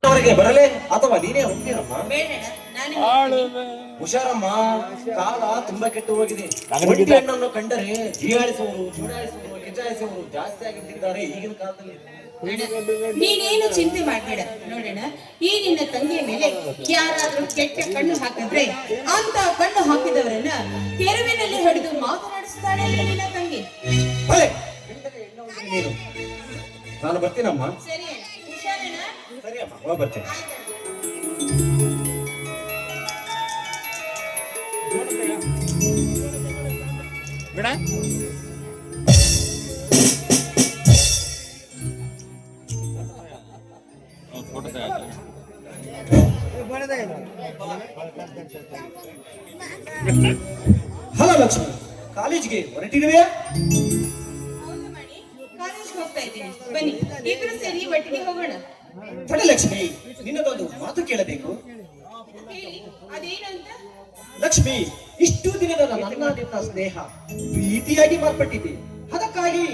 ಅವರಿಗೆ ಬರಲೇ ಅಥವಾ ನೀನೇ ಹೋಗ್ತೀರಮ್ಮ? ಬೇಡಣ್ಣ, ನಾನೇ ಹುಷಾರಮ್ಮ, ಕಾಲ ತುಂಬಾ ಕೆಟ್ಟು ಹೋಗಿದೆ. ಒಂಟಿ ಹಣ್ಣನ್ನು ಕಂಡರೆ ಹೀಯಾಳಿಸುವರು, ಚೂಡಾಯಿಸುವರು, ಕಿಚಾಯಿಸುವರು ಜಾಸ್ತಿ ಆಗಿಬಿಟ್ಟಿದ್ದಾರೆ ಈಗಿನ ಕಾಲದಲ್ಲಿ. ನೀನೇನು ಚಿಂತೆ ಮಾಡ್ಬೇಡ. ನೋಡೋಣ, ಈ ನಿನ್ನ ತಂಗಿಯ ಮೇಲೆ ಯಾರಾದ್ರೂ ಕೆಟ್ಟ ಕಣ್ಣು ಹಾಕಿದ್ರೆ ಅಂತ ಕಣ್ಣು ಹಾಕಿದವರನ್ನ ತೆರವಿನಲ್ಲಿ ಹೊಡೆದು ಮಾತನಾಡಿಸ್ತಾಳೆ ನಿನ್ನ ತಂಗಿ. ನೀನು ನಾನು ಬರ್ತೀನಮ್ಮ. ಸರಿ ಅಣ್ಣ, ಹುಷಾರಣ್ಣ. ಸರಿ ಅಮ್ಮ, ಹೋಗಿ ಬರ್ತೇನೆ. ಬೇಡ ಹಲೋ ಲಕ್ಷ್ಮಿ, ಕಾಲೇಜಿಗೆ ಹೊರಟಿರುವೆಯಾ? ಹೌದು ಮಣಿ, ಕಾಲೇಜ್ಗೆ ಹೋಗ್ತಾ ಇದ್ದೀನಿ. ಬನ್ನಿ, ಇಬ್ರು ಸೇರಿ ಒಟ್ಟಿಗೆ ಹೋಗೋಣ. ತಡೆ ಲಕ್ಷ್ಮಿ, ನಿನ್ನದೊಂದು ಮಾತು ಕೇಳಬೇಕು. ಹೇಳಿ, ಅದೇನಂತ? ಲಕ್ಷ್ಮಿ, ಇಷ್ಟು ದಿನದ ನಿನ್ನ ಸ್ನೇಹ ಪ್ರೀತಿಯಾಗಿ ಮಾರ್ಪಟ್ಟಿದೆ. ಅದಕ್ಕಾಗಿ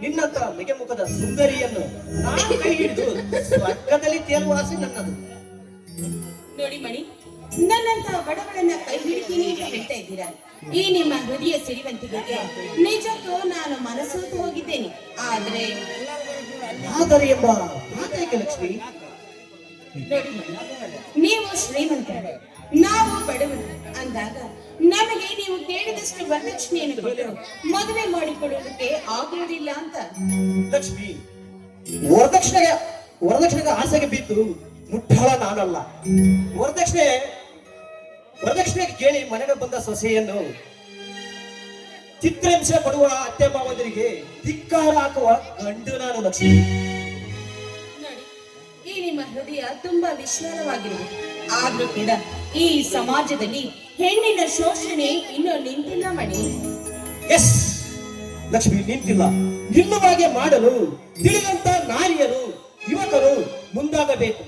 ನಿನ್ನಂತ ಮಿಗೆಮುಖದ ಸುಂದರಿಯನ್ನು ನಾನು ಕೈ ಹಿಡಿದು ಸ್ವರ್ಗದಲ್ಲಿ ತೇಲುವ ಆಸೆ ನನ್ನದು. ನೋಡಿ ಮಣಿ, ನನ್ನಂತ ಬಡವಳನ್ನ ಕೈ ಹಿಡಿತೀನಿ ಅಂತ ಹೇಳ್ತಾ ಇದ್ದೀರಾ. ಈ ನಿಮ್ಮ ಹೃದಯ ಸಿರಿವಂತಿಕೆಗೆ ನಿಜಕ್ಕೂ ನಾನು ಮನಸೋತು ಹೋಗಿದ್ದೇನೆ. ಆದರೆ ಎಂಬ ಮಾತೇಕೆ ಲಕ್ಷ್ಮಿ? ನೋಡಿ ಮಣಿ, ನೀವು ಶ್ರೀಮಂತರು, ನಾವು ಬಡವರು ಅಂದಾಗ ನಮಗೆ ನೀವು ಕೇಳಿದಷ್ಟು ವರದಕ್ಷಿಣೆಯನ್ನು ಕೊಟ್ಟು ಮದುವೆ ಮಾಡಿಕೊಡುವುದಕ್ಕೆ ಆಗುವುದಿಲ್ಲ ಅಂತ. ಲಕ್ಷ್ಮಿ, ವರದಕ್ಷಿಣೆಗೆ ಆಸೆಗೆ ಬಿದ್ದು ಮುಟ್ಟಾಳ ನಾನಲ್ಲ. ವರದಕ್ಷಿಣೆಗೆ ಕೇಳಿ ಮನೆಗೆ ಬಂದ ಸೊಸೆಯನ್ನು ಚಿತ್ರಹಿಂಸೆ ಕೊಡುವ ಅತ್ತೆ ಮಾವಂದರಿಗೆ ಧಿಕ್ಕಾರ ಹಾಕುವ ಗಂಡು ನಾನು ಲಕ್ಷ್ಮಿ. ನೋಡಿ, ಈ ನಿಮ್ಮ ಹೃದಯ ತುಂಬಾ ವಿಶಾಲವಾಗಿರುವುದು. ಆದ್ರೂ ಕೂಡ ಈ ಸಮಾಜದಲ್ಲಿ ಹೆಣ್ಣಿನ ಶೋಷಣೆ ಇನ್ನೂ ನಿಂತಿಲ್ಲ ಮಣಿ. ಎಸ್ ಲಕ್ಷ್ಮಿ, ನಿಂತಿಲ್ಲ. ನಿಲ್ಲುವಾಗೆ ಮಾಡಲು ತಿಳಿದಂತ ನಾರಿಯರು, ಯುವಕರು ಮುಂದಾಗಬೇಕು.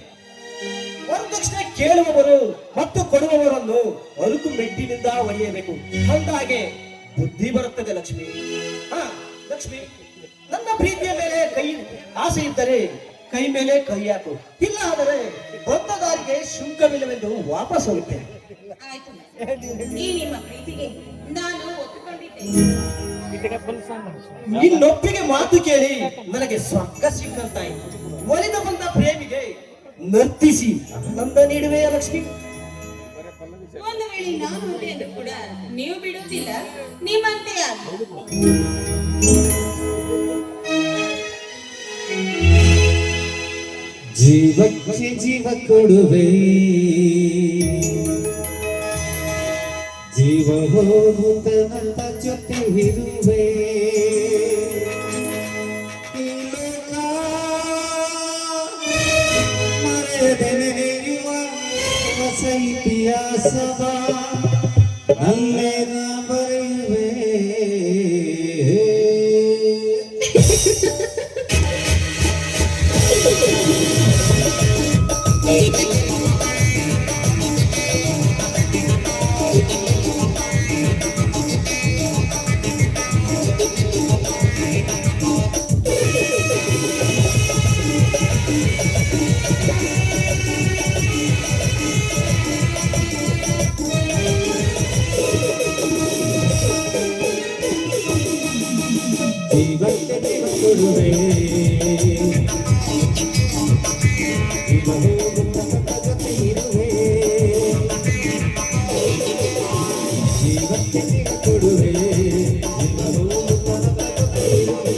ವರದಕ್ಷಿಣೆ ಕೇಳುವವರು ಮತ್ತು ಕೊಡುವವರನ್ನು ಅರುಕು ಮೆಟ್ಟಿನಿಂದ ಒಡೆಯಬೇಕು. ಅಂದಾಗೆ ಬುದ್ಧಿ ಬರುತ್ತದೆ ಲಕ್ಷ್ಮಿ. ಲಕ್ಷ್ಮಿ, ನನ್ನ ಪ್ರೀತಿಯ ಮೇಲೆ ಆಸೆ ಇದ್ದರೆ ಕೈ ಮೇಲೆ ಕೈ ಹಾಕು. ಇಲ್ಲ ಆದರೆ ಬಂದ ದಾರಿಗೆ ಶುಲ್ಕವಿಲ್ಲವೆಂದು ವಾಪಸ್ ಹೋಗುತ್ತೇನೆ. ಆಯ್ತು, ಈ ನಿಮ್ಮ ಪ್ರೀತಿಗೆ ನಾನು ಒಪ್ಪಿಕೊಂಡಿದ್ದೇನೆ. ನಿನ್ನೊಪ್ಪಿಗೆ ಮಾತು ಕೇಳಿ ನನಗೆ ಸ್ವರ್ಗ ಸಿಕ್ಕಂತಾಯಿತು. ಒಲಿದ ಬಂದ ಪ್ರೇಮಿಗೆ ನರ್ತಿಸಿ ಆನಂದ ನೀಡುವೆಯ ಲಕ್ಷ್ಮಿ? ಒಂದು ವೇಳೆ ನಾನು ಅಂದು ಕೂಡ ನೀವು ಬಿಡುವುದಿಲ್ಲ, ನಿಮ್ಮಂತೆ ಜೀವಕ್ಕೆ ಜೀವ ಕೊಡುವೆ, ಜೀವ ಹೋಗುತ್ತನಂತ ಜೊತೆ ಇರುವೆ. ಮರೆಯದೆನೆಯುವ ಹೊಸ ಇತಿಹಾಸವ ಅಲ್ಲೇ ನಾ ಬರೆಯುವೆ. ಜೀವಕ್ಕೆ ಜೀವ ಕೊಡುವೆ, ಜೀವ ಹೋಗುತ್ತ ಜೊತೆ ಇರುವೆ. ಜೀವಕ್ಕೆ ಜೀವ ಕೊಡುವೆ, ಜೀವ ಹೋಗುತ್ತ ಜೊತೆ ಇರುವೆ.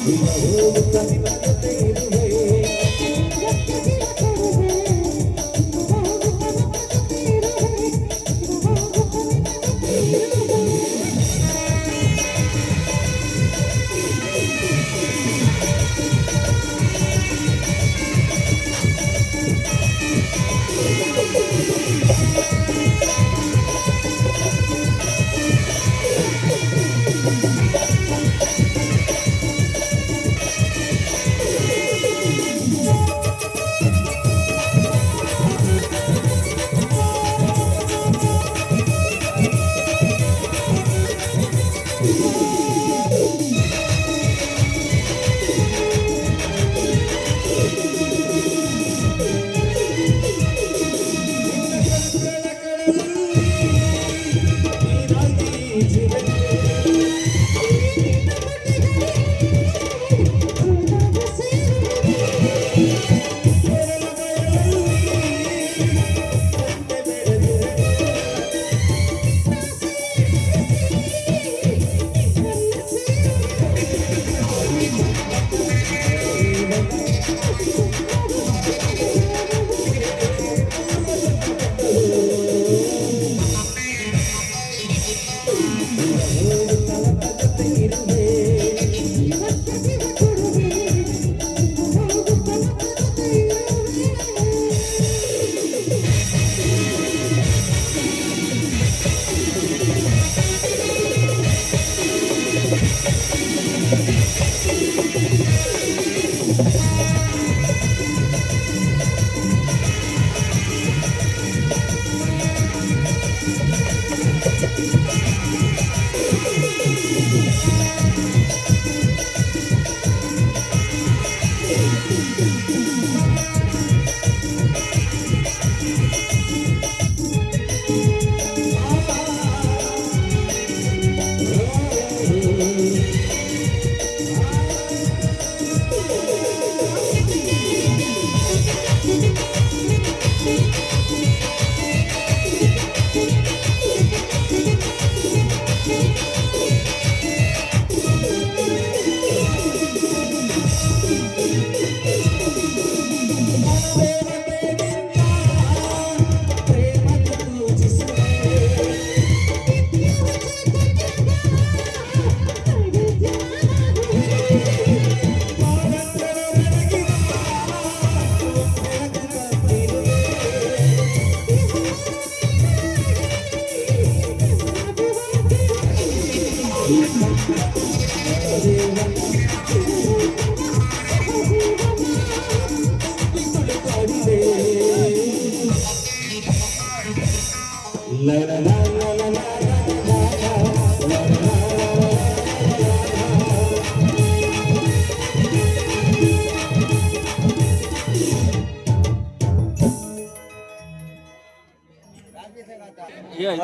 ಜೀವ ಹೋಗುತ್ತ ಜೊತೆ ಇರುವೆ.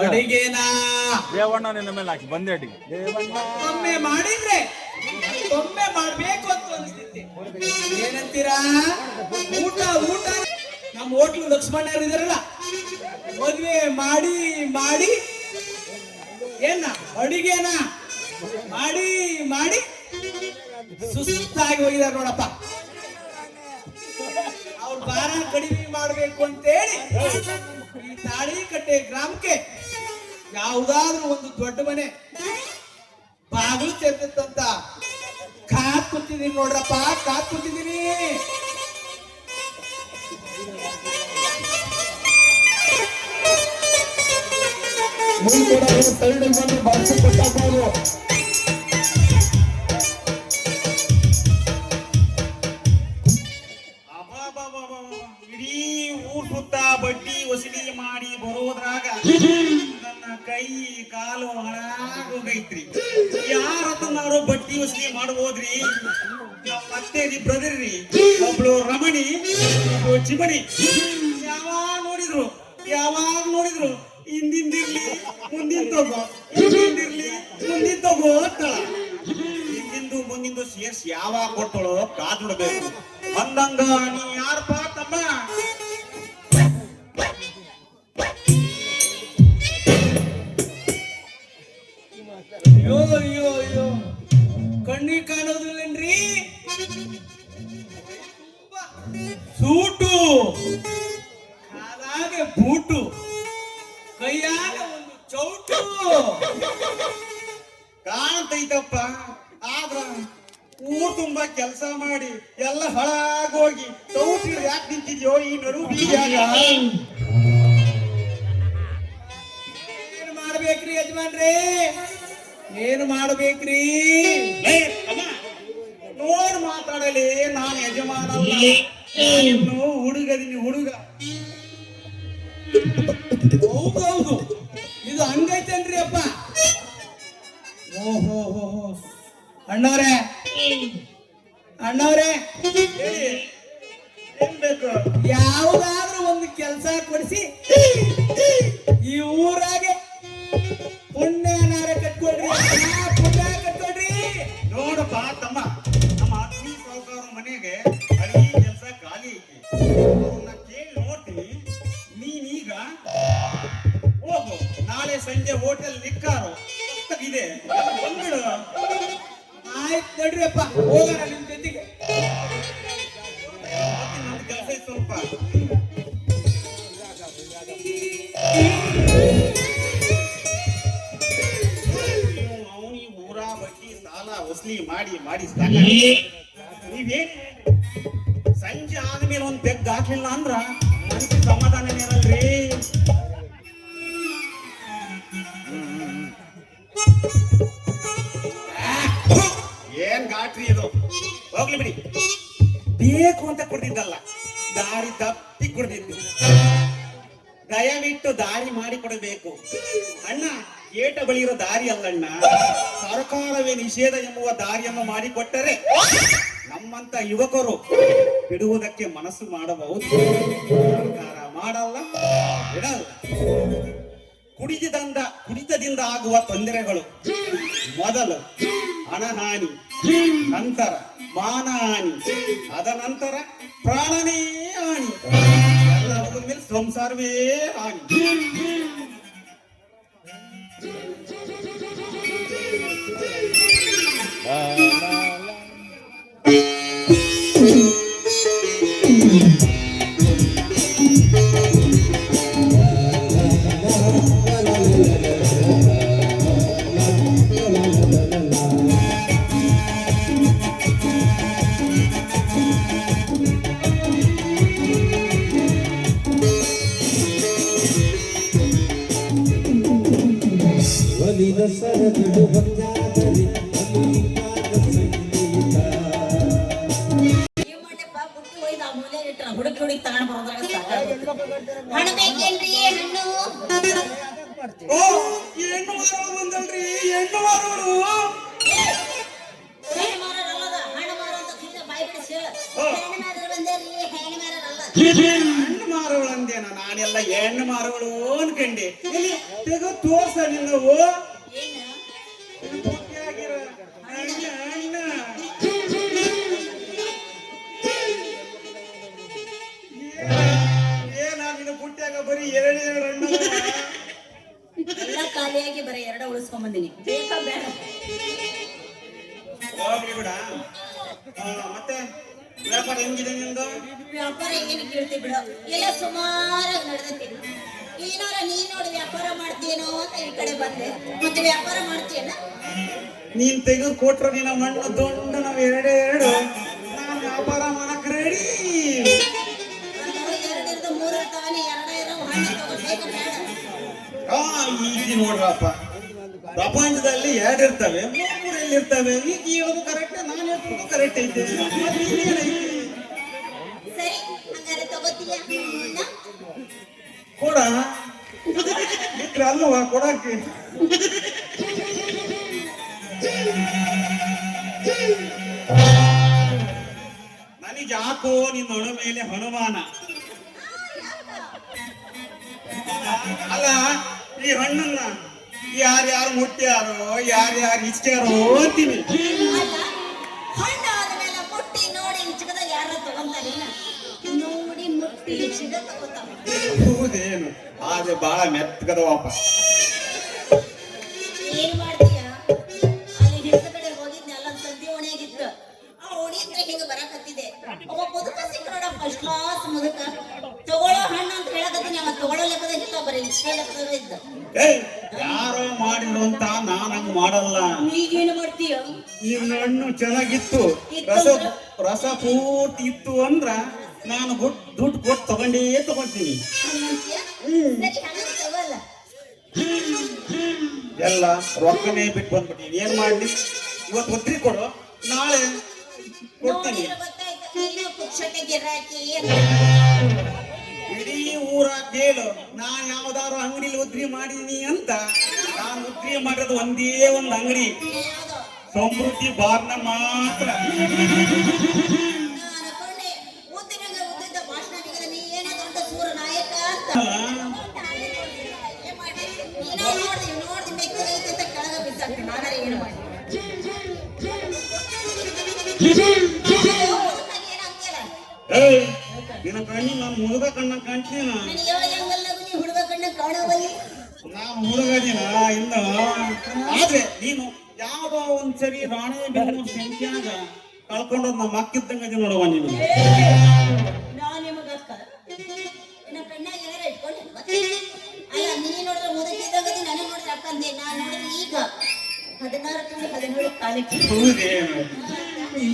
ಅಡಿಗೆನಾ ದೇವಣ್ಣ ನಿನ್ನ ಮೇಲೆ ಹಾಕಿ ಬಂದೇಟಿಗೆ ದೇವಣ್ಣ ಒಮ್ಮೆ ಮಾಡಿದ್ರೆ ಒಮ್ಮೆ ಮಾಡ್ಬೇಕು ಅಂತ ಅನಿಸ್ತಿತ್ತು. ಏನಂತೀರಾ? ಊಟ ಊಟ ನಮ್ಮ ಹೋಟ್ಲು ಲಕ್ಷ್ಮಣ್ಣರು ಇದಾರಲ್ಲ, ಮದ್ವೆ ಮಾಡಿ ಮಾಡಿ ಏನ ಅಡಿಗೆನ ಮಾಡಿ ಮಾಡಿ ಸುಸ್ತಾಗಿ ಹೋಗಿದಾರೆ ನೋಡಪ್ಪ. ಅವ್ರ ಭಾರ ಕಡಿಮೆ ಮಾಡ್ಬೇಕು ಅಂತೇಳಿ ಈ ತಾಳಿಕಟ್ಟೆ ಗ್ರಾಮಕ್ಕೆ ಯಾವುದಾದ್ರೂ ಒಂದು ದೊಡ್ಡ ಮನೆ ಬಾಗಿಲು ತೆರೆದಂತ ಕಾತ್ ಕೂತಿದೀನಿ ನೋಡ್ರಪ್ಪ, ಕಾತ್ ಕೂತಿದೀನಿ. ಇಡೀ ಊರ್ ಸುತ್ತ ಬಡ್ಡಿ ವಸೂಲಿ ಮಾಡಿ ಬರೋದ್ರಾಗ ನನ್ನ ಕೈ ಕಾಲು ಹಾಳಾಗೋಗೈತ್ರಿ. ಯಾರತನಾರು ಬಡ್ಡಿ ವಸೂಲಿ ಮಾಡ್ಬೋದ್ರಿ? ನಮ್ಮ ಮತ್ತೆ ಬ್ರದರ್ ರೀ, ಒಬ್ಳು ರಮಣಿ, ಒಬ್ಳು ಚಿಮಣಿ. ಯಾವಾಗ ನೋಡಿದ್ರು ಹಿಂದಿಂದಿರ್ಲಿ ಮುಂದಿನ ತಗೋ, ಹಿಂದಿಂದಿರ್ಲಿ ಮುಂದಿನ ತಗೋ ಅಂತಾಳ. ಹಿಂದಿಂದು ಮುಂದಿಂದು ಸೇರ್ಸಿ ಯಾವಾಗ ಕೊಟ್ಟಳು ಕಾದುಡ್ಬೇಕು. ಅಂದಂಗ ನೀ ಯಾರಪ್ಪ ತಮ್ಮ? ಅಯ್ಯೋ ಅಯ್ಯೋ ಅಯ್ಯೋ, ಕಣ್ಣಿಗೆ ಕಾಣೋದಿಲ್ಲೇನ್ರಿ? ಸೂಟು, ಕಾಲಾಗೆ ಬೂಟು, ಕೈಯಾಗ ಒಂದು ಚೌಟು ಕಾಣ್ತೈತಪ್ಪ. ಆದ್ರ ಊರ್ ತುಂಬಾ ಕೆಲಸ ಮಾಡಿ ಎಲ್ಲ ಹಾಳಾಗೋಗಿ ತೌಟಿ ಯಾಕೆ ನಿಂತಿದ್ಯೋ ಈ ನಡು ಬೀದಿಯಾಗ? ಏನ್ ಮಾಡ್ಬೇಕ್ರಿ ಯಜಮಾನ್ರಿ? ಏನು ಮಾಡ್ಬೇಕ್ರಿ? ನೋಡ್ ಮಾತಾಡಲಿ, ನಾನು ಯಜಮಾನ ಇನ್ನು ಹುಡುಗದಿನಿ, ಹುಡುಗ. ಹೌದೌದು, ಇದು ಹಂಗೈತೇನ್ರಿ ಅಪ್ಪ? ಓಹೋ ಅಣ್ಣವ್ರೆ, ಅಣ್ಣವ್ರೆ, ಹೇಳಿ ಏನ್ ಬೇಕು? ಯಾವುದಾದ್ರೂ ಒಂದು ಕೆಲಸ ಕೊಡಿಸಿ ಈ ಊರಾಗೆ ಪುಣ್ಯನಾರ ಕಟ್ಕೊಡ್ರಿ, ಪುಣ್ಯ ಕಟ್ಕೊಡ್ರಿ. ನೋಡಪ್ಪ ತಮ್ಮ, ನಮ್ಮ ಅತ್ತಿ ಸಾವುಕಾರ ಮನೆಗೆ ಅಡಿಗೆ ಕೆಲಸ ಖಾಲಿ ಐತಿ. ಅವ್ರನ್ನ ಕೇಳಿ ನೋಡ್ತೀನಿ. ನೀನೀಗ ಹೋಗು, ನಾಳೆ ಸಂಜೆ ಹೋಟೆಲ್ ನಿಕ್ಕಾರು ಇದೆ, ಬಂದ್ಬಿಡು. ಆಯ್ತು ನಡ್ರಿ ಅಪ್ಪ, ಹೋಗೋಣ ನಿಮ್ ಜೊತೆಗೆ. ನಂದು ಕೆಲಸ ಐತೆ ಸ್ವಲ್ಪ. ವಸೂಲಿ ಮಾಡಿ ಮಾಡಿ ಸಾಕಾಗಿದೆ. ನೀವೇನ್ ಸಂಜೆ ಆದ್ಮೇಲೆ ಒಂದ್ ಬೆಗ್ ಹಾಕ್ಲಿಲ್ಲ ಅಂದ್ರ ಮನ್ಸಿಗೆ ಸಮಾಧಾನ ಇರಲ್ರಿ. ಏನ್ ಗಾಟ್ರಿ ಇದು, ಹೋಗ್ಲಿ ಬಿಡಿ. ಬೇಕು ಅಂತ ಕೊಡ್ತಿದ್ದಲ್ಲ, ದಾರಿ ತಪ್ಪಿ ಕೊಡ್ತಿದ್ದು. ದಯವಿಟ್ಟು ದಾರಿ ಮಾಡಿ ಕೊಡಬೇಕು ಅಣ್ಣ. ಏಟ ಬಳಿಯಿರೋ ದಾರಿ ಅಲ್ಲಣ್ಣ, ಸರ್ಕಾರವೇ ನಿಷೇಧ ಎಂಬುವ ದಾರಿಯನ್ನು ಮಾಡಿಕೊಟ್ಟರೆ ನಮ್ಮಂತ ಯುವಕರು ಬಿಡುವುದಕ್ಕೆ ಮನಸ್ಸು ಮಾಡಬಹುದು. ಸರ್ಕಾರ ಮಾಡಲ್ಲ, ಬಿಡಲ್ಲ. ಕುಡಿತದಿಂದ ಆಗುವ ತೊಂದರೆಗಳು: ಮೊದಲು ಹಣಹಾನಿ, ನಂತರ ಮಾನಹಾನಿ, ಅದ ನಂತರ ಪ್ರಾಣನೇ ಹಾನಿ, ಎಲ್ಲರ ಮೇಲೆ ಸಂಸಾರವೇ ಹಾನಿ. ಒಲಿದ ಸರಗಳು ಬಂದಾದರೆ ಅಲ್ಲಿಂದಾದ ಸಂಗೀತ. ಹುಡುಕಿ ಹುಡುಕಿ ತಗೊಂಡ್ ಬರೋದ್ರಾಗ ಹಣ್ಣು ಬೇಕೇನ್ರಿ? ಹಣ್ಣು ಓ, ಹೆಣ್ಣು ಮಾರೋಳು ಬಂದಲ್ರಿ, ಹೆಣ್ಣು ಮಾರೋಳು. ಹೆಣ್ಣು ಮಾರೋರಲ್ಲದ, ಹಣ್ಣು ಮಾರೋ ಅಂತ ಸುಮ್ಮನೆ ಬಾಯಿ ಬಿಡಿಸಿ ಹೇಳ. ಹೆಣ್ಣು ಮಾರೋರು ಬಂದೇರಿ, ಹೆಣ್ಣು ಮಾರೋರಲ್ಲ. ಹೆಣ್ಣು ಮಾರೋಳು ಅಂದೇನ? ನಾನೆಲ್ಲ ಹೆಣ್ಣು ಮಾರೋಳು ಅನ್ಕಂಡೆ. ಇಲ್ಲಿ ತೆಗೋ ತೋರ್ಸ ನಿನ್ನವು. ಏನು ಆಗಿರೋ ಹಣ್ಣು, ಹಣ್ಣು. ಏನ ನಿನ್ನ ಬುಟ್ಟ್ಯಾಗ ಬರೀ ಎರಡು ಹಣ್ಣು. ಎಲ್ಲ ಖಾಲಿಯಾಗಿ ಬರೀ ಎರಡ ಉಳಿಸ್ಕೊಂಡ್ ಬಂದಿನಿ. ಬೇಕಾ ಬೇಡ? ಹೋಗ್ಲಿ ಬಿಡ. ಮತ್ತೆ ವ್ಯಾಪಾರ ಹೆಂಗಿದೆ ನಿಂದು? ವ್ಯಾಪಾರ ಏನು ಕೇಳ್ತಿ ಬಿಡು, ಎಲ್ಲ ಸುಮಾರಾಗಿ ನಡೆದೈತಿ. ಏನಾರ ನೀನ್ ನೋಡಿ ವ್ಯಾಪಾರ ಮಾಡ್ತೀನೋ ಅಂತ ಈ ಕಡೆ ಬಂದೆ. ಮತ್ತೆ ವ್ಯಾಪಾರ ಮಾಡ್ತೀಯನ? ನೀನ್ ತೆಗೆದು ಕೊಟ್ರ ನಿನ್ನ ಮಣ್ಣು ದೊಡ್ಡ ನಾವ್ ಎರಡು ನಾನ್ ವ್ಯಾಪಾರ ಮಾಡಕ್ ರೆಡಿ. ಎರಡಿರ್ದು ಮೂರು ಇರ್ತಾವನಿ, ಎರಡ ಇರೋ ಹಣ್ಣು ತಗೋಬೇಕು ಬೇಡ? ಈಗ ನೋಡ್ರಪ್ಪ, ಪ್ರಪಂಚದಲ್ಲಿ ಎರಡು ಇರ್ತವೆ, ಮೂರು ಎಲ್ಲಿ ಇರ್ತವೆ? ಈಗ ಹೇಳೋದು ಕರೆಕ್ಟ್, ನಾನು ಹೇಳೋದು ಕರೆಕ್ಟ್ ಐತೆ. ಸರಿ, ಹಂಗಾರೆ ತಗೋತೀಯ? ಕೊಡ ಇತ್ರ ಅಲ್ವಾ ಕೊಡಕ್ಕೆ. ನನಗೆ ಯಾಕೋ ನಿನ್ನ ಹಣ ಮೇಲೆ ಹನುಮಾನ. ಅಲ್ಲ, ಈ ಹಣ್ಣನ್ನ ಯಾರ್ಯಾರು ಮುಟ್ಟ್ಯಾರೋ, ಯಾರ್ಯಾರು ಇಚ್ಚಾರೋ ಅಂತೀನಿ. ಅಲ್ಲ, ಹಣ್ಣು ಆದ್ಮೇಲೆ ಮುಟ್ಟಿ ನೋಡಿ ಚಿಕ್ಕದ ಯಾರ ತಗೊಂತಾನೆ? ನೋಡಿ ಮುಟ್ಟಿ ಚಿಕ್ಕ ತಗೋತಾವ. ಹೌದೇನು? ಆದ್ರೆ ಬಾಳ ಮೆತ್ತಗದವಪ್ಪ. ಏನ್ ಮಾಡ್ತೀಯ? ಅಲ್ಲಿ ಹಿಡಿದ ಕಡೆ ಹೋಗಿದ್ದೆ, ಅಲ್ಲೊಂದ್ ಸಂತಿ ಓಣಿಯಾಗಿತ್ತು. ಆ ಓಣಿ ಹತ್ರ ಹಿಂಗ ಬರಾಕತ್ತಿದೆ. ಒಬ್ಬ ಮುದುಕ ಸಿಕ್ಕರೋಡ, ಫಸ್ಟ್ ಕ್ಲಾಸ್ ಮುದುಕ. ತಗೊಳ್ಳೋ ಹಣ್ಣು ಅಂತ ಹೇಳಕತ್ತೀನಿ, ಅವ ತಗೊಳ್ಳೋ ಲೆಕ್ಕದಾಗಿಲ್ಲ, ಬರೀ ಇಷ್ಟೇ ಲೆಕ್ಕದಾಗ ಇದ್ದ. ಏಯ್, ಯಾರೋ ಮಾಡಿದ್ರು ಅಂತ ನಾನ್ ಹಂಗ್ ಮಾಡಲ್ಲ. ಈಗೇನು ಮಾಡ್ತೀಯ? ನಿನ್ನ ಹಣ್ಣು ಚೆನ್ನಾಗಿತ್ತು, ರಸ ಪೂರ್ತಿ ಇತ್ತು ಅಂದ್ರ ನಾನು ದುಡ್ಡು ಕೊಟ್ಟು ತಗೊಂತೀನಿ. ಹಂಗಂತೀಯ? ಸರಿ, ಹಂಗಾರೆ ತಗೋಲ್ಲ. ಎಲ್ಲ ರೊಕ್ಕನೇ ಬಿಟ್ಟು ಬಂದ್ಬಿಟ್ಟಿನಿ. ಏನ್ ಮಾಡ್ಲಿ? ಇವತ್ತು ಒತ್ತಿ ಕೊಡು, ನಾಳೆ ಕೊಡ್ತೀನಿ. ನೋಡಿದ್ರೆ ಗೊತ್ತಾಯ್ತು, ನೀನು ಪುಕ್ಷಟೆ ಗಿರಾಕಿ ಅಂತ. ಇಡೀ ಊರ ಕೇಳು, ನಾನ್ ಯಾವ್ದಾರು ಅಂಗಡಿಲಿ ಉದ್ರಿ ಮಾಡಿದೀನಿ ಅಂತ. ನಾನು ಉದ್ರಿ ಮಾಡೋದು ಒಂದೇ ಒಂದು ಅಂಗಡಿ, ಯಾವ್ದೋ ಸಮೃದ್ಧಿ ಬಾರ್ನ ಮಾತ್ರ. ನಾನು ಅನ್ಕೊಂಡೆ ಉದ್ದಿನಂಗ ಉದ್ದಿದ್ದ ಭಾಷಣ ನಿಗದ ನೀ ಏನೋ ದೊಡ್ಡ ಸೂರ ನಾಯಕ ಅಂತ. ಏನ್ ಮಾಡಿ? ನೀನೋ ನೋಡ್ದಿ ಮೆಕ್ಕದೈತೆ ಅಂತ ಕೆಳಗ ಬಿಸಾಕ್ತೀನಿ. ನಾನಾರೆ ಏನು ಮಾಡಿ? ಏಯ್, ನಿನ್ನ ಕಣ್ಣಿ ನಾನು ಮುಳುಗ ಕಣ್ಣ ಕಾಣ್ತೀನ. ನನಗೆ ಯಾವಾಗ ಹಂಗಲ್ಲಗು ನೀ ಹುಡುಗ ಕಣ್ಣ ಕಾಣವಲ್ಲಿ. ನಾನು ಹುಡುಗದಿನ ಇನ್ನು. ಆದ್ರೆ ನೀನು ಯಾವ್ದೋ ಒಂದ್ಸರಿ ರಾಣೆ ಬೆನ್ನು ಸಂಖ್ಯಾಗ ಕಳ್ಕೊಂಡೋದ್ ನಮ್ಮ ಅಕ್ಕಿದ್ದಂಗ ನೋಡುವ ನೀನು. ನಾನ್ ನಿಮಗ ಅಕ್ಕ ನಿನ್ನ ಕಣ್ಣಾಗ ಏನಾರ ಇಟ್ಕೊಂಡೆ? ಅಲ್ಲ, ನೀ ನೋಡಿದ್ರೆ ಮುದುಕಿದ್ದಾಗ ನನಗೆ ನೋಡಿದ್ರೆ ಅಕ್ಕಂದೆ, ನಾನ್ ನೋಡಿದ್ರೆ ಈಗ 16 ತಿಂಗಳು 17 ಕಾಲಿಟ್ಟು ಹೌದೇನು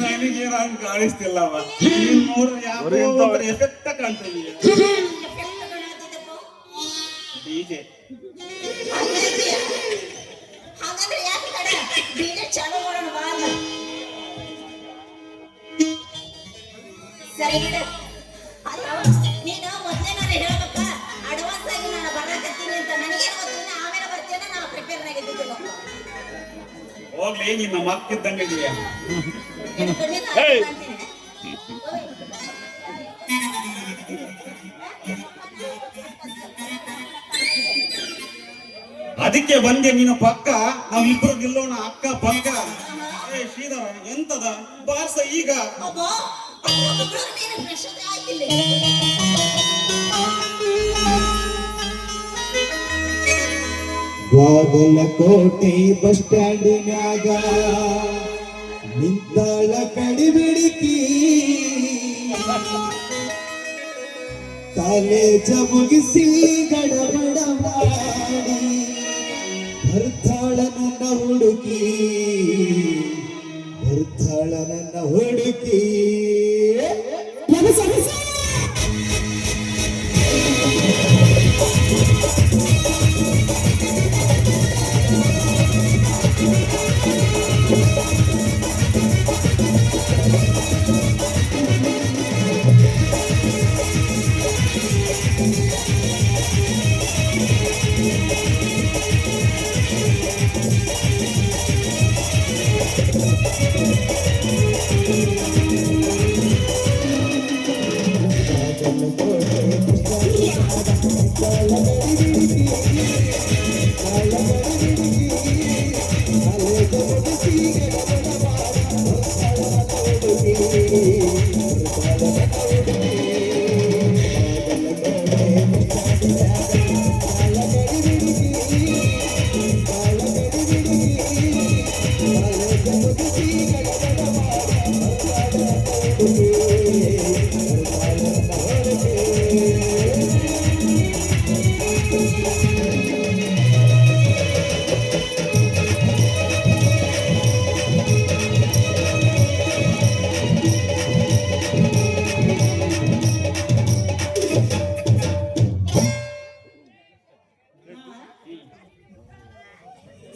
ನನಗೇನು ಹಂಗ್ ಕಾಣಿಸ್ತಿಲ್ಲವ ನೀನ್ ನೋಡ್ರಿ ಯಾಕೋ ಎಫೆಕ್ಟ್ ಕಾಣ್ತಿದೀಯ ಡಿಜೆ ಹಾಗಾದ್ರೆ ಯಾಕೆ ತಡ ಡಿಜೆ ಚಾಲು ಮಾಡೋಣ ಬಾ ಅಲ್ಲ. ಸರಿ ಬಿಡು ಅಲ್ಲ ನೀನು ಮೊದ್ಲೇನಾರ ಹೇಳ್ಬೇಕ ಅಡ್ವಾನ್ಸ್ ಆಗಿ ನಾನು ಬರಾಕತ್ತೀನಿ ಅಂತ ನನಗೇನು ಗೊತ್ತಿಲ್ಲ ಆಮೇಲೆ ಬರ್ತೀನ ನಾವು ಪ್ರಿಪೇರ್ ಆಗಿದ್ದಿಲ್ಲ ಹೋಗ್ಲಿ ನಿನ್ನ ಮಕ್ಕಿದ್ದಂಗಿದೀಯ ನೀನು ಖಂಡಿತ ಅಂತೀನಿ. ಅದಕ್ಕೆ ಬಂದೆ ನಿನ್ನ ಪಕ್ಕ ನಾವಿಬ್ರು ನಿಲ್ಲೋಣ ಅಕ್ಕ ಪಕ್ಕ ಏ ಶ್ರೀಧರ ಎಂತದ ಬಾರ್ಸ ಈಗ ಅಬ್ಬಾ ಒಬ್ಬೊಬ್ರು ನೀನು ಫ್ರೆಶ್ ಆಗಿಲ್ಲ ಬಾಗಲಕೋಟೆ ಬಸ್ ಸ್ಟ್ಯಾಂಡಿನ್ಯಾಗ ನಿಂತಾಳ ಕಡಿಬಿಡಿಕಿ ಕಾಲೇಜ ಮುಗಿಸಿ ಗಡಬಡ ಮಾಡಿ ಬರ್ತಾಳ ನನ್ನ ಹುಡುಕಿ ಬರ್ತಾಳ ನನ್ನ ಹುಡುಕಿ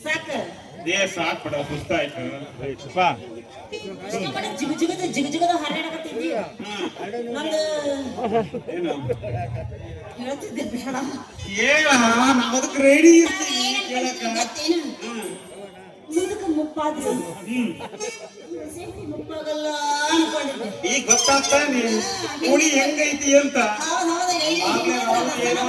ಸಾಕು ಏ ಸಾಕ್ ಬಿಡ ಸುಸ್ತಾಯ್ತು ಜಿಗದ ಹಾರಾಡಕತ್ತಿದ್ದಿ ನಂದು ಏನು ಹೇಳ್ತಿದ್ದೆ ಬೇಡ ಹೇಳ ನಾವ್ ಅದಕ್ಕೆ ರೆಡಿ ಇರ್ತೀವಿ ಕೇಳಕ್ಕ ಮುದುಕ ಮುಪ್ಪಾದ್ರು ಮುಪ್ಪಾಗಲ್ಲ ಅನ್ಕೊಂಡಿದ್ದೆ ಈಗ ಗೊತ್ತಾಗ್ತಾ ನೀನ್ ಕುಡಿ ಹೆಂಗೈತಿ ಅಂತ ಹೌದು ಆಗ್ಲೇ ನಾವು ಏನೋ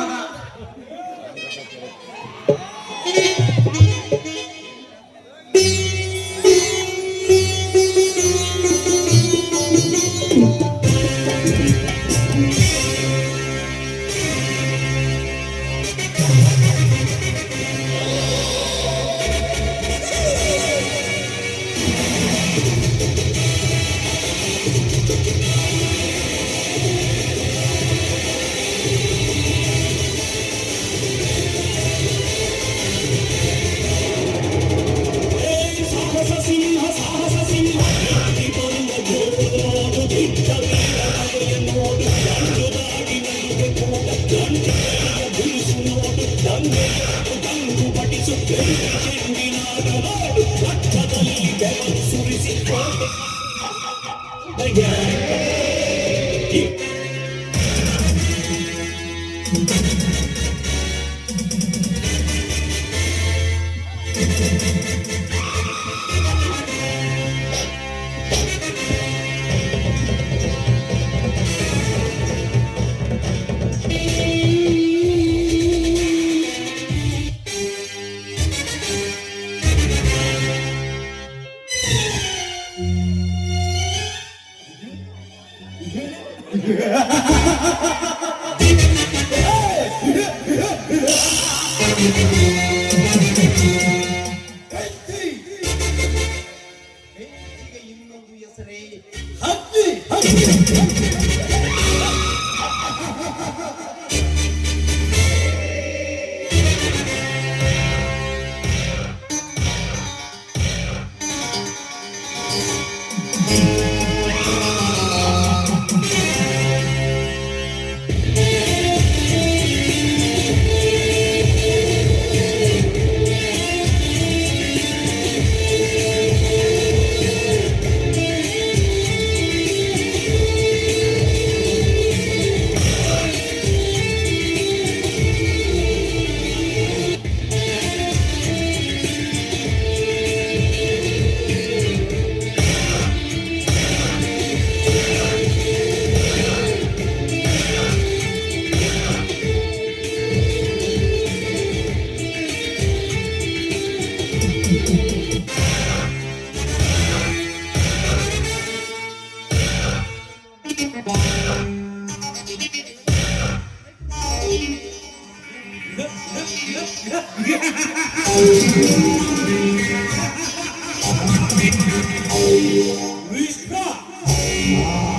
ವಿಶ್ವ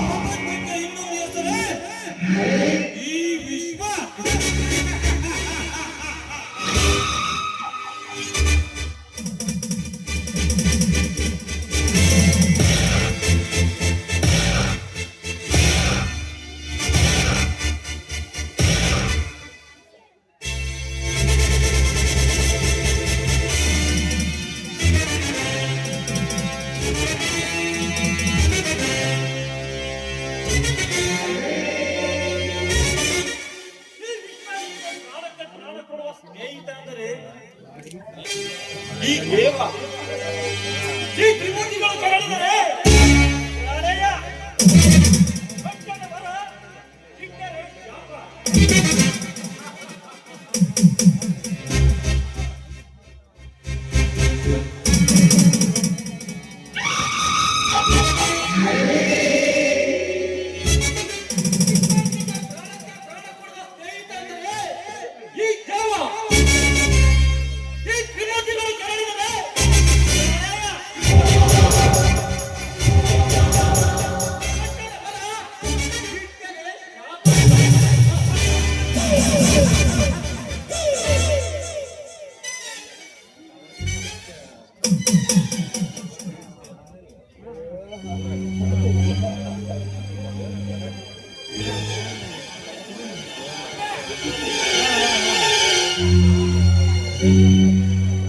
ಪ್ರಪಂಚಕ್ಕೆ ಇನ್ನೊಂದು ಹೆಸರೇ ಈ ವಿಶ್ವ. ಈ ದೇವ ಈ ತ್ರಿಮೂರ್ತಿಗಳು ಕರಳಿದರೆ ಯಾರಯ್ಯ? ಭಕ್ತನ ವರ, ಇಟ್ಟರೆ ಶಾಪ. ಈ ದೇವ ಈ ತ್ರಿಮೂರ್ತಿಗಳು ಕರಳಿದರೆ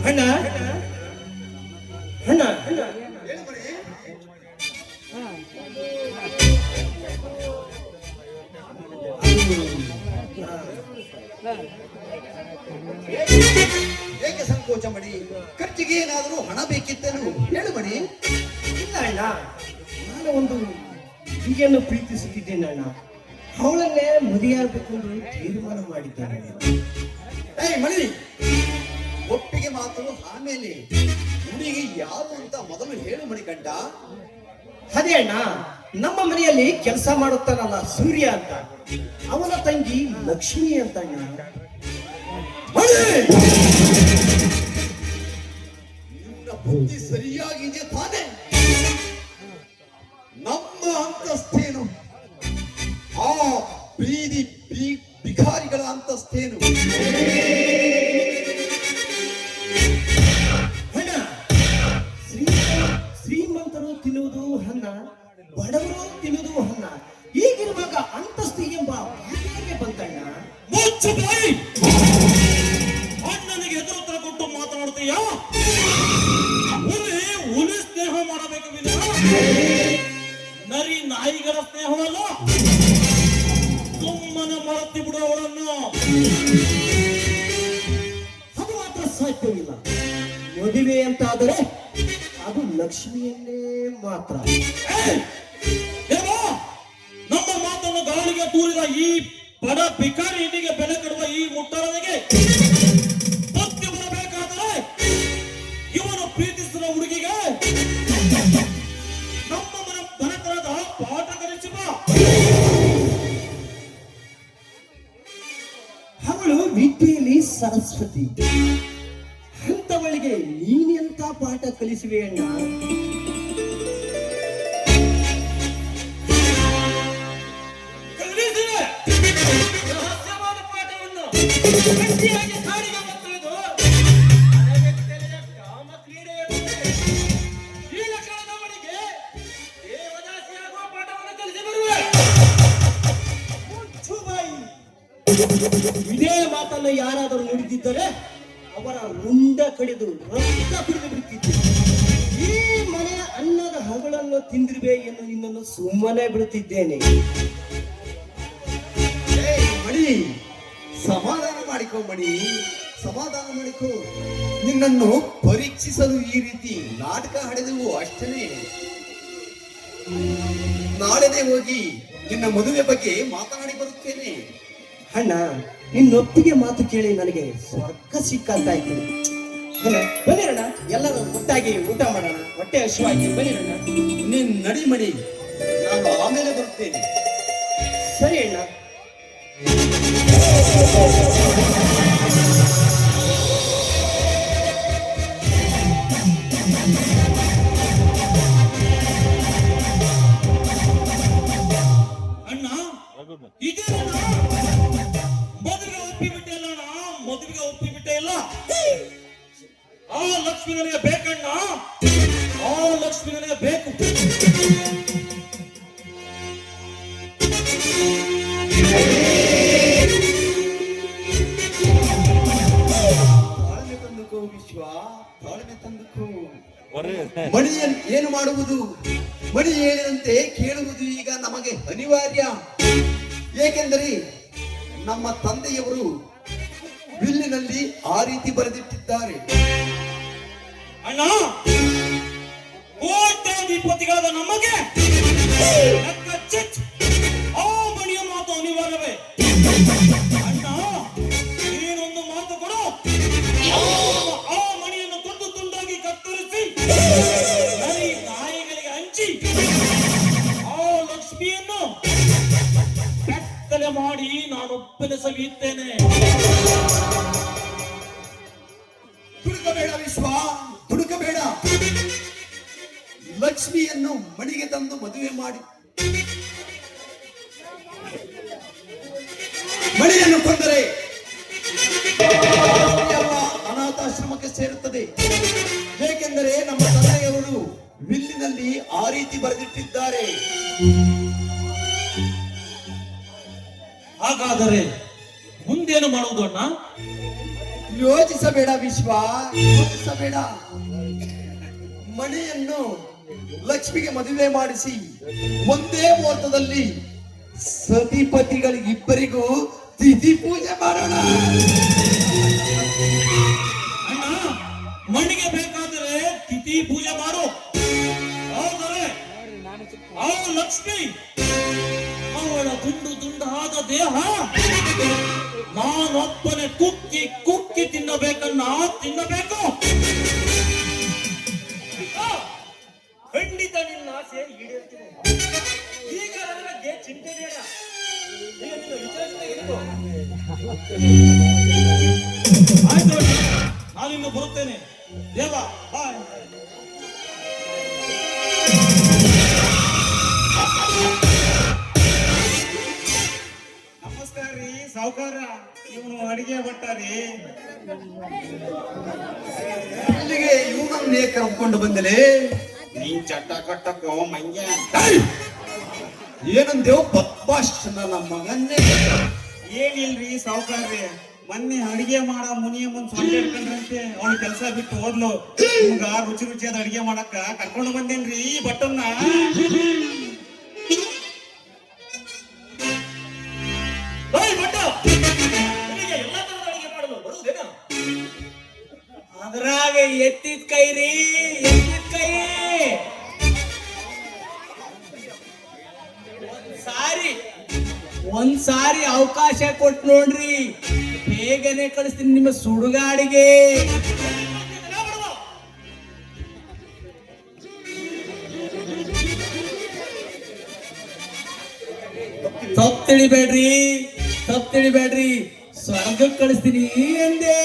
ಅಣ್ಣ ಅಣ್ಣ ಏಕೆ ಸಂಕೋಚ ಮಣಿ? ಖರ್ಚಿಗೆ ಏನಾದರೂ ಹಣ ಬೇಕಿತ್ತೇನು? ಹೇಳು ಮಣಿ. ಇಲ್ಲ ಅಣ್ಣ, ನಾನು ಒಂದು ಹುಡುಗಿಯನ್ನು ಪ್ರೀತಿಸುತ್ತಿದ್ದೇನೆ ಅಣ್ಣ. ಅವಳನ್ನೇ ಮದುವೆಯಾಗಬೇಕೆಂದು ತೀರ್ಮಾನ ಮಾಡಿದ್ದೇನೆ. ಏಯ್ ಮಣಿ, ಒಪ್ಪಿಗೆ ಮಾತು ಆಮೇಲೆ ಹುಡುಗಿ ಯಾರು ಅಂತ ಮೊದಲು ಹೇಳು ಮಣಿಕಂಠ. ಅದೇ ಅಣ್ಣ, ನಮ್ಮ ಮನೆಯಲ್ಲಿ ಕೆಲಸ ಮಾಡುತ್ತಾನಲ್ಲ ಸೂರ್ಯ ಅಂತ, ಅವನ ತಂಗಿ ಲಕ್ಷ್ಮಿ ಅಂತ ಅಣ್ಣ. ನಿನ್ನ ಬುದ್ಧಿ ಸರಿಯಾಗಿದೆ ತಾನೆ? ನಮ್ಮ ಅಂತಸ್ತೇನು? ಆ ಬೀದಿ ಭಿಕಾರಿಗಳ ಅಂತಸ್ತೇನು? ಅಣ್ಣ, ಶ್ರೀಮಂತರು ತಿನ್ನುವುದು ಹಣ, ಬಡವರು ತಿನ್ನುವುದು ಹಣ. ಹೀಗಿರುವಾಗ ಅಂತಸ್ತು ಎಂಬ ಹೇಗೆ ಬಂತಣ್ಣ? ಮುಚ್ಚು ಬಾಯಿ! ಅಣ್ಣನಿಗೆ ಎದುರುತ್ತರ ಕೊಟ್ಟು ಮಾತನಾಡುತ್ತೀಯ? ಹುಲಿ ಸ್ನೇಹ ಮಾಡಬೇಕು ವಿನಃ ನರಿ ನಾಯಿಗಳ ಸ್ನೇಹವಲ್ಲ. ಸುಮ್ಮನೆ ಮರತಿ ಬಿಡು ಅವಳನ್ನು. ಅದು ಮಾತ್ರ ಸಾಧ್ಯವಿಲ್ಲ. ಮದುವೆ ಅಂತ ಆದರೆ ಅದು ಲಕ್ಷ್ಮಿಯನ್ನೇ ಮಾತ್ರ. ಏನೋ ನಮ್ಮ ಮಾತನ್ನು ಗಾಳಿಗೆ ತೂರಿದ ಈ ಬಡ ಭಿಕಾರಿ ಇಂಡಿಗೆ ಬೆಲೆ ಕೊಡುವ ಈ ಮುಟ್ಟಳನಿಗೆ ಬುದ್ಧಿ ಬರಬೇಕಾದರೆ ಇವನು ಪ್ರೀತಿಸಿದ ಹುಡುಗಿಗೆ ನಮ್ಮ ಮನೆತನದ ಪಾಠ ಕಲಿಸುವ. ಅವಳು ವಿದ್ಯೆಯಲ್ಲಿ ಸರಸ್ವತಿ. ಅಂತವಳಿಗೆ ನೀನೆಂತ ಪಾಠ ಕಲಿಸುವೆ ಅಣ್ಣ? ಕಲಿಸಿದೆ ರಹಸ್ಯವಾದ ಪಾಠವನ್ನು ಗಟ್ಟಿಯಾಗಿ ಕಾಡಿಗೆ ಬಂದಿದ್ದು ಅನಗತ್ಯದ ಕಾಮ ಕ್ರೀಡೆಯನ್ನು ಈ ಲಕ್ಷಣದವನಿಗೆ ದೇವದಾಸಿಯಾಗುವ ಪಾಠವನ್ನು ಕಲಿಸಿ ಬರುವೆ. ಮುಚ್ಚು ಬಾಯಿ. ಇದೇ ಮಾತನ್ನು ಯಾರಾದರೂ ನುಡಿದಿದ್ದರೆ ಅವರ ರುಂಡ ಕಡಿದು ರಕ್ತ ಕುಡಿದು ಬಿಡುತ್ತಿದ್ದೆ. ಈ ಮನೆಯ ಅನ್ನದ ಹಗಳನ್ನು ತಿಂದಿರುವೆ ಎಂದು ನಿನ್ನನ್ನು ಸುಮ್ಮನೆ ಬಿಡುತ್ತಿದ್ದೇನೆ. ಏಯ್ ಮಣಿ, ಸಮಾಧಾನ ಮಾಡಿಕೋ ಮಣಿ, ಸಮಾಧಾನ ಮಾಡಿಕೋ. ನಿನ್ನನ್ನು ಪರೀಕ್ಷಿಸಲು ಈ ರೀತಿ ನಾಟಕ ಹಡೆದವು ಅಷ್ಟೇ. ನಾಳೆನೇ ಹೋಗಿ ನಿನ್ನ ಮದುವೆ ಬಗ್ಗೆ ಮಾತನಾಡಿ ಬರುತ್ತೇನೆ. ಅಣ್ಣ, ನಿನ್ನೊಪ್ಪಿಗೆ ಮಾತು ಕೇಳಿ ನನಗೆ ಸ್ವರ್ಗ ಸಿಕ್ಕಂತಾಯ್ತು. ಬನ್ನಿರಣ್ಣ, ಎಲ್ಲರ ಒಟ್ಟಾಗಿ ಊಟ ಮಾಡೋಣ. ಹೊಟ್ಟೆ ಹಸಿವಾಯ್ತು, ಬನ್ನಿ ಅಣ್ಣ. ನೀನ್ ನಡಿ ಮಣಿ, ನಾನು ಆಮೇಲೆ ಬರುತ್ತೇನೆ. ಸರಿ ಅಣ್ಣ. ಅಣ್ಣ ಇದೇ ಮದುವೆಗೆ ಒಪ್ಪಿಬಿಟ್ಟೆ ಇಲ್ಲ ಅಣ್ಣ, ಮದುವೆಗೆ ಒಪ್ಪಿಬಿಟ್ಟೆ ಇಲ್ಲ. ಆ ಲಕ್ಷ್ಮಿ ನನಗೆ ಬೇಕಣ್ಣ, ಆ ಲಕ್ಷ್ಮಿ ನನಗೆ ಬೇಕು. ತಾಳ್ಮೆ ತಂದುಕೋ ವಿಶ್ವ, ತಾಳ್ಮೆ ತಂದುಕೋ. ಮಣಿ ಏನು ಮಾಡುವುದು? ಮಣಿ ಹೇಳಿದಂತೆ ಕೇಳುವುದು ಈಗ ನಮಗೆ ಅನಿವಾರ್ಯ. ಏಕೆಂದರೆ ನಮ್ಮ ತಂದೆಯವರು ಬಿಲ್ಲಿನಲ್ಲಿ ಆ ರೀತಿ ಬರೆದಿಟ್ಟಿದ್ದಾರೆ. ಅಣ್ಣ ಕೋಟ್ಯಾಧಿಪತಿಗಳಾದ ನಮಗೆ ಆ ಮಣಿಯ ಮಾತು ಅನಿವಾರ್ಯವೇ? ಅಣ್ಣ ನೀನೊಂದು ಮಾತು ಕೊಡು, ಆ ಮಣಿಯನ್ನು ತುಂಡು ತುಂಡಾಗಿ ಕತ್ತರಿಸಿ ನರಿ ನಾಯಿಗಳಿಗೆ ಹಂಚಿ ಆ ಲಕ್ಷ್ಮಿಯನ್ನು ಬೆತ್ತಲೆ ಮಾಡಿ ನಾನು ಒಪ್ಪೆನಿಸಲಿದ್ದೇನೆ. ತುಡುಕಬೇಡ ವಿಶ್ವ, ತುಡುಕಬೇಡ. ಲಕ್ಷ್ಮಿಯನ್ನು ಮಣಿಗೆ ತಂದು ಮದುವೆ ಮಾಡಿ ಮಣಿಯನ್ನು ಕೊಂದರೆ ಎಲ್ಲ ಅನಾಥಾಶ್ರಮಕ್ಕೆ ಸೇರುತ್ತದೆ. ಏಕೆಂದರೆ ನಮ್ಮ ತಂದೆಯವರು ವಿಲ್ಲಿನಲ್ಲಿ ಆ ರೀತಿ ಬರೆದಿಟ್ಟಿದ್ದಾರೆ. ಹಾಗಾದರೆ ಮುಂದೇನು ಮಾಡುವುದು ಅಣ್ಣ? ಯೋಚಿಸಬೇಡ ವಿಶ್ವ, ಯೋಚಿಸಬೇಡ. ಮಣಿಯನ್ನು ಲಕ್ಷ್ಮಿಗೆ ಮದುವೆ ಮಾಡಿಸಿ ಒಂದೇ ಮುಹೂರ್ತದಲ್ಲಿ ಸತಿಪತಿಗಳಿಗಿಬ್ಬರಿಗೂ ತಿಥಿ ಪೂಜೆ ಮಾಡೋಣ. ಅಣ್ಣ ಮಣ್ಣಿಗೆ ಬೇಕಾದರೆ ತಿಥಿ ಪೂಜೆ ಮಾಡು. ಆದರೆ ಆ ಲಕ್ಷ್ಮಿ ಅವಳ ತುಂಡು ತುಂಡಾದ ದೇಹ ನಾನೊಬ್ಬನೇ ಕುಕ್ಕಿ ಕುಕ್ಕಿ ತಿನ್ನಬೇಕನ್ನ, ತಿನ್ನಬೇಕು. ಖಂಡಿತ ನಿನ್ನ ಆಸೆ ಈಡೇರ್ತೀನಿ. ಈಗ ನನ್ನ ಬಗ್ಗೆ ಚಿಂತೆ ಬೇಡ. ಈಗ ನಿನ್ನ ವಿಚಾರಿಸ್ತಾ ಇರು. ಆಯ್ತು ಅಣ್ಣ, ನಾನಿನ್ನು ಬರುತ್ತೇನೆ. ದೇವ ಬಾಯ್. ನಮಸ್ಕಾರ ರೀ ಸಾವುಕಾರ, ಇವನು ಅಡಿಗೆ ಭಟ್ಟ ರೀ. ಇಲ್ಲಿಗೆ ಇವನನ್ನೇ ಕರ್ಕೊಂಡು ಬಂದಲೇ. ನೀನ್ ಚಟ್ಟ ಕಟ್ಟಕ್ಕೋ ಮಂಗ್ಯ. ಏನಂದೇವ್ ಬದ್ಮಾಶ್ ನನ್ನ ಮಗನ್ನೇ. ಏನಿಲ್ರಿ ಸಾವುಕಾರ್ರಿ, ಮೊನ್ನೆ ಅಡಿಗೆ ಮಾಡ ಮುನಿಯ ಮುಂದ್ ಸೊಳ್ಳೆ ಹಿಡ್ಕೊಂಡ್ರಂತೆ, ಅವ್ನ ಕೆಲಸ ಬಿಟ್ಟು ಹೋದ್ಲು. ನಿಮ್ಗ ರುಚಿ ರುಚಿಯಾದ ಅಡಿಗೆ ಮಾಡಕ್ಕ ಕರ್ಕೊಂಡು ಬಂದೇನ್ರಿ ಈ ಬಟ್ಟನ್ನ. ಓಯ್ ಭಟ್ಟ, ನಿನಗೆ ಎಲ್ಲಾ ತರದ ಅಡಿಗೆ ಮಾಡಲು ಬರುವುದೇನ? ಅದ್ರಾಗ ಎತ್ತಿದ ಕೈ ರೀ, ಎತ್ತಿದ ಕೈ. ಒಂದ್ಸಾರಿ ಅವಕಾಶ ಕೊಟ್ಟು ನೋಡ್ರಿ, ಬೇಗನೆ ಕಳಿಸ್ತೀನಿ ನಿಮ್ಮ ಸುಡುಗಾಡಿಗೆ. ತಪ್ಪು ತಿಳಿಬೇಡ್ರಿ, ತಪ್ಪು ತಿಳಿಬೇಡ್ರಿ, ಸ್ವರ್ಗಕ್ಕೆ ಕಳಿಸ್ತೀನಿ ಎಂದೆ.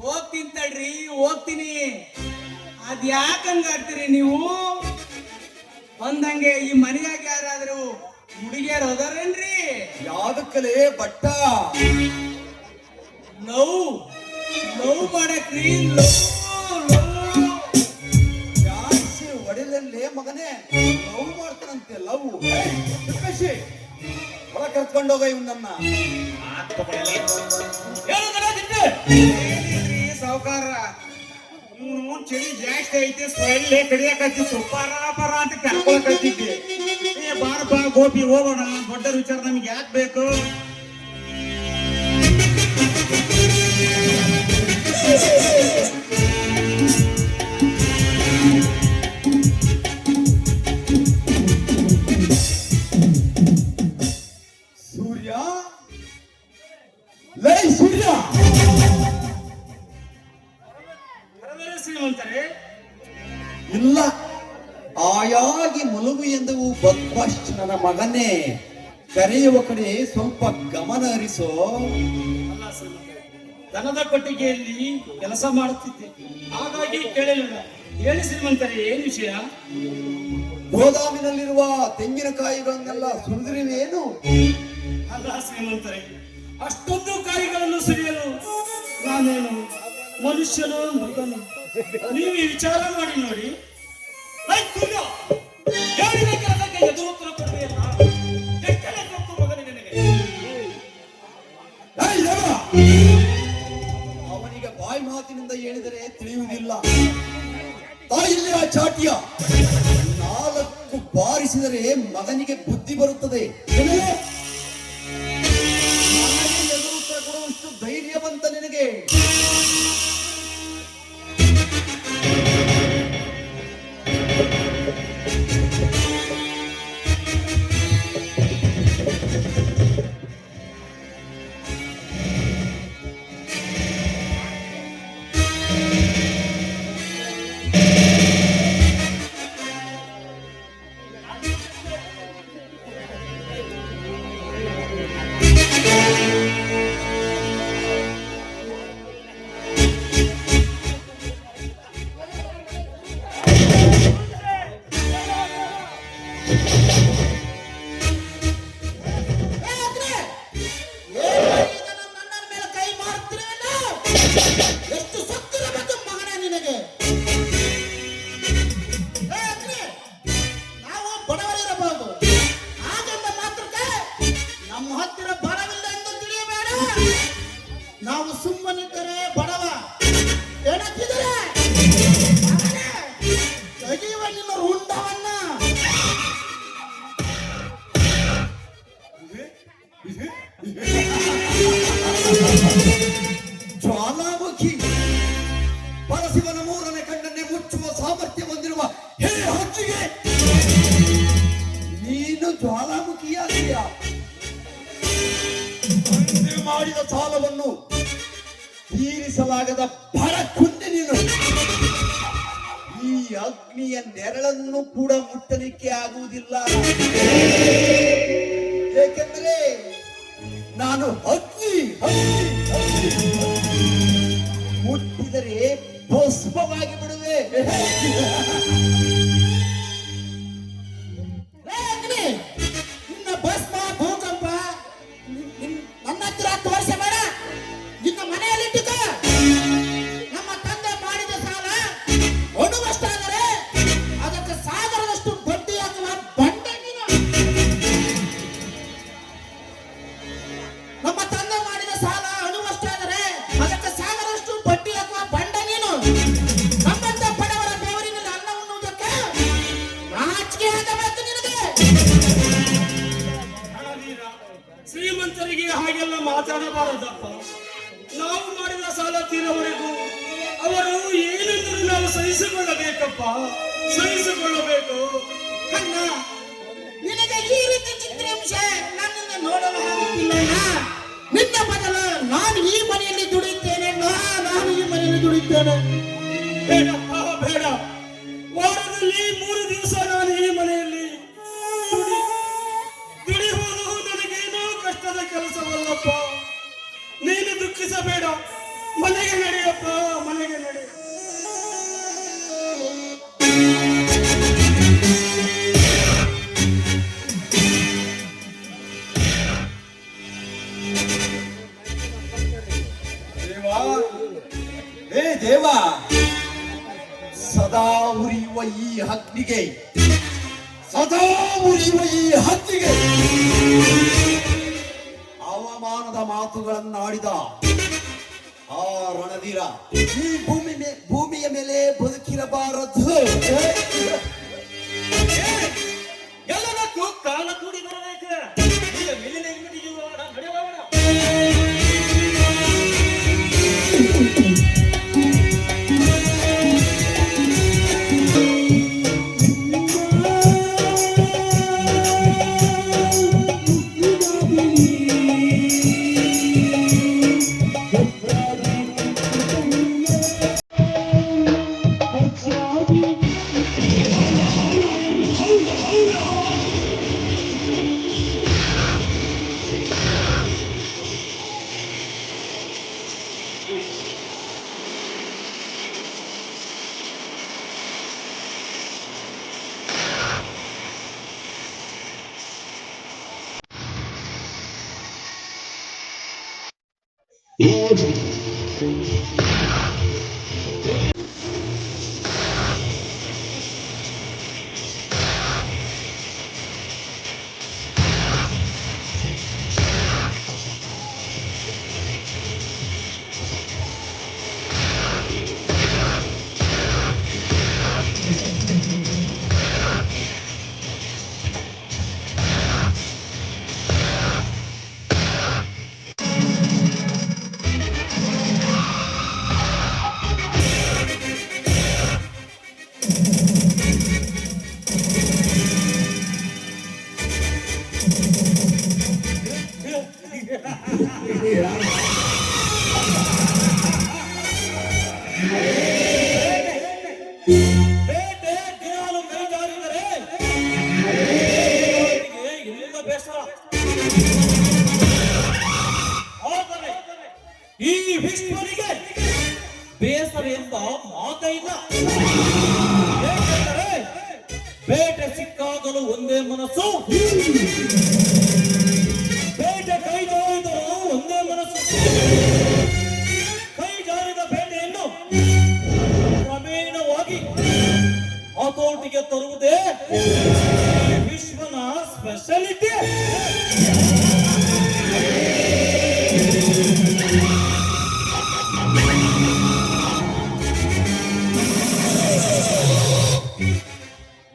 ಹೋಗ್ತೀನಿ ತಡ್ರಿ, ಹೋಗ್ತೀನಿ. ಅದ್ ಯಾಕಂಗ ಆಡ್ತೀರಿ ನೀವು? ಒಂದಂಗೆ ಈ ಮನೆಯಾಗ ಯಾರಾದ್ರೂ ಹುಡುಗಿಯರು ಹೋದಾರೇನ್ರಿ? ಯಾವ್ದಕ್ಕಲೇ ಬಟ್ಟ? ಲವ್ ಮಾಡಕ್ರಿ, ಜಾಸ್ತಿ ಒಡೆಲಲ್ಲೇ ಮಗನೇ. ಲವ್ ಮಾಡ್ತಾನಂತೆ, ಲವ್. ಹೊರ ಕರ್ಕೊಂಡೋಗ ಇವನನ್ನ. ಸಾವುಕಾರ ಇವನು ಚಳಿ ಜಾಸ್ತಿ ಐತೆ, ಸೊಳ್ಳೆ ಕಡಿಯಾಕತ್ತಿ ಪರ ಅಂತ ಕರ್ಕೊಳಕತ್ತಿದ್ದೆ. ಬಾರ ಬಾ ಗೋಪಿ ಹೋಗೋಣ, ದೊಡ್ಡ ವಿಚಾರ ನಮ್ಗೆ ಯಾಕೆ ಬೇಕು? ನನ್ನ ಮಗನೇ, ಕರೆಯುವ ಕಡೆ ಸ್ವಲ್ಪ ಗಮನ ಹರಿಸೋ. ಅಲ್ಲ ಶ್ರೀಮಂತರೇ, ದನದ ಕೊಟ್ಟಿಗೆಯಲ್ಲಿ ಕೆಲಸ ಮಾಡುತ್ತಿದ್ದೆ, ಹಾಗಾಗಿ ಕೇಳಲಿಲ್ಲ. ಹೇಳಿ ಶ್ರೀಮಂತರೇ, ಏನ್ ವಿಷಯ? ಗೋದಾಮಿನಲ್ಲಿರುವ ತೆಂಗಿನಕಾಯಿಗಳನ್ನೆಲ್ಲ ಸುರಿದಿರುವೇನು? ಅಲ್ಲ ಶ್ರೀಮಂತರೇ, ಅಷ್ಟೊಂದು ಕಾಯಿಗಳನ್ನು ಸುರಿಯಲು ನಾನೇನು ಮನುಷ್ಯನು ಮೃಗನು? ನೀವು ಈ ವಿಚಾರ ಮಾಡಿ ನೋಡಿ. ಐ ತುಂಗ, ಹೇಳಿದ ಕೆಲಸಕ್ಕೆ ಎದುರು ಉತ್ತರ ಕೊಡುವೆಯಲ್ಲ, ಎಷ್ಟನೇ ತಪ್ಪು ಮಗನೇ ನಿನಗೆ? ಏಯ್ ಯಮ! ಅವನಿಗೆ ಬಾಯಿ ಮಾತಿನಿಂದ ಹೇಳಿದರೆ ತಿಳಿಯುವುದಿಲ್ಲ. ತಾಯಿಯ ಚಾಟಿಯ 4 ಬಾರಿಸಿದರೆ ಮಗನಿಗೆ ಬುದ್ಧಿ ಬರುತ್ತದೆ. ನನಗೆ ಎದುರು ಉತ್ತರ ಕೊಡುವಷ್ಟು ಧೈರ್ಯ ಬಂತ ನಿನಗೆ? ಎಷ್ಟು ಸತ್ತಿರಬೇಕು ಮಗನೇ ನಿನಗೆ? ನಾವು ಬಡವರಿರಬಹುದು, ಹಾಗೆಂದ ಮಾತ್ರಕ್ಕೆ ನಮ್ಮ ಹತ್ತಿರ ಬಡವಿಲ್ಲ ಎಂದು ತಿಳಿಯಬೇಡ. ನಾವು ಸುಮ್ಮನಿದ್ದರೆ ಬಡವ ಎಣತಿದರೆ ತೆಗೆಯುವ ನಿನ್ನ ರುಂಡವನ್ನ. ಜ್ವಾಲಾಮುಖಿ, ಪರಶಿವನ 3ನೇ ಕಣ್ಣನ್ನೇ ಮುಚ್ಚುವ ಸಾಮರ್ಥ್ಯ ಹೊಂದಿರುವ ಹೇ ಹಕ್ಕಿಗೆ ನೀನು ಜ್ವಾಲಾಮುಖಿಯಾಗಿಯ? ತಂದೆ ಮಾಡಿದ ಸಾಲವನ್ನು ತೀರಿಸಲಾಗದ ಬಡ ಕುಂದೆ ನೀನು. ಈ ಅಗ್ನಿಯ ನೆರಳನ್ನು ಕೂಡ ಮುಟ್ಟಲಿಕ್ಕೆ ಆಗುವುದಿಲ್ಲ, ಏಕೆಂದರೆ ನಾನು ಅಗ್ನಿ. ಮುಟ್ಟಿದರೆ ಭಸ್ಮವಾಗಿ ಬಿಡುವೆ. ನಿನ್ನ ಭಸ್ಮ ಭೂಕಂಪ ನನ್ನ ಹತ್ತಿರ ತೋರಿಸಬೇಡ. ನಿನ್ನ ಮನೆಯಲ್ಲಿಟ್ಟುಕ. ನಮ್ಮ ತಂದೆ ಮಾಡಿದ ಸಾಲ ಒಡುವಷ್ಟಾದರೆ ಅದಕ್ಕೆ ಸಾಗರದಷ್ಟು ಬಡ್ಡಿ ಹಾಕುವ ಬಂಡ ನೀನು. ನಮ್ಮ ತಂದೆ ಮಾಡಿದ ಸಾಲ ಅಣುವಷ್ಟಾದರೆ ಅದಕ್ಕೆ ಸಾಗರಷ್ಟು ಬಡ್ಡಿ ಹಾಕುವ ಬಂಡ ನೀನು. ನಮ್ಮಂತ ಬಡವರ ಬೆವರಿನಲ್ಲಿ ಅನ್ನ ಉಣ್ಣುವುದಕ್ಕೆ ನಾಚಿಕೆ ಆಗಬೇಕು ನಿನಗೆ. ಹಣವೀರ, ಶ್ರೀಮಂತರಿಗೆ ಹಾಗೆಲ್ಲ ಮಾತಾಡಬಾರದಪ್ಪ. ನಾವು ಮಾಡಿದ ಸಾಲ ತೀರವರೆಗೂ ಅವರು ಏನೆಂದರೂ ನಾವು ಸಹಿಸಿಕೊಳ್ಳಬೇಕಪ್ಪ, ಸಹಿಸಿಕೊಳ್ಳಬೇಕು. ಅಣ್ಣ, ನಿನಗೆ ಈ ರೀತಿ ಚಿತ್ರಾಂಶ ನನ್ನಿಂದ ನೋಡಲು ಆಗುತ್ತಿಲ್ಲ. ನಿನ್ನ ಬದಲು ನಾನು ಈ ಮನೆಯಲ್ಲಿ ದುಡಿಯುತ್ತೇನೆ. ನಾನು ಈ ಮನೆಯಲ್ಲಿ ದುಡಿಯುತ್ತೇನೆ. ಬೇಡಪ್ಪ, ಬೇಡ. ವಾರದಲ್ಲಿ 3 ದಿವಸ ನಾನು ಈ ಮನೆಯಲ್ಲಿ ದುಡಿಯುವುದು ನನಗೇನೋ ಕಷ್ಟದ ಕೆಲಸವಲ್ಲಪ್ಪ. ನೀನು ದುಃಖಿಸಬೇಡ, ಮನೆಗೆ ನಡೆಯಪ್ಪ, ಮನೆಗೆ ನಡೆ. ದೇವ, ಸದಾ ಉರಿಯುವ ಈ ಅಗ್ನಿಗೆ, ಸದಾ ಉರಿಯುವ ಈ ಹತ್ತಿಗೆ ಅವಮಾನದ ಮಾತುಗಳನ್ನಾಡಿದ ಆ ರಣಧೀರ ಈ ಭೂಮಿಯ ಮೇಲೆ ಬದುಕಿರಬಾರದು. ಎಲ್ಲದಕ್ಕೂ ಕಾಲ ಕೂಡಿ ಬರಬೇಕು. ಈಗ ಮೇಲಿನ ಅಂಗಡಿಗೆ ಹೋಗೋಣ, ನಡೆಯೋಣ. ಬೇಟೆ ದಿನಾಲು ಕೈ ಜಾರಿದರೆ ಅವರಿಗೆ ಎಲ್ಲಿಂದ ಬೇಸರ. ಆದರೆ ಈ ವಿಶ್ವನಿಗೆ ಬೇಸರ ಎಂಬ ಮಾತೇ ಇಲ್ಲ. ಏಕೆಂದರೆ ಬೇಟೆ ಸಿಕ್ಕಾಗಲು ಒಂದೇ ಮನಸ್ಸು, ಬೇಟೆ ಕೈ ಜಾರಿದರೂ ಒಂದೇ ಮನಸ್ಸು. ಕೈ ಜಾರಿದ ಬೇಟೆಯನ್ನು ಕ್ರಮೇಣವಾಗಿ ಹತೋಟಿಗೆ ತರುವುದೇ ವಿಶ್ವನ ಸ್ಪೆಷಾಲಿಟಿ.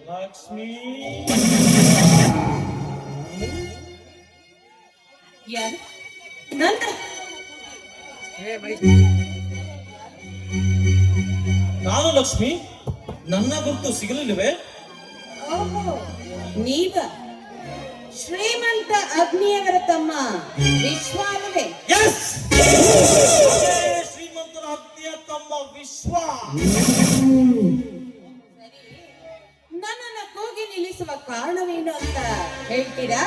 ಲಕ್ಷ್ಮೀ ಯಾರು ನಂದ? ನಾನು ಲಕ್ಷ್ಮಿ. ನನ್ನ ಗುರುತು ಸಿಗಲಿಲ್ಲವೇ? ಓಹೋ, ನೀವ ಶ್ರೀಮಂತ ಅಗ್ನಿಯವರ ತಮ್ಮ ವಿಶ್ವ ಅಲ್ಲವೇ? ಎಸ್, ಶ್ರೀಮಂತನ ಅಗ್ನಿಯ ತಮ್ಮ ವಿಶ್ವ. ನನ್ನನ್ನು ಕೂಗಿ ನಿಲ್ಲಿಸುವ ಕಾರಣವೇನು ಅಂತ ಹೇಳ್ತೀರಾ?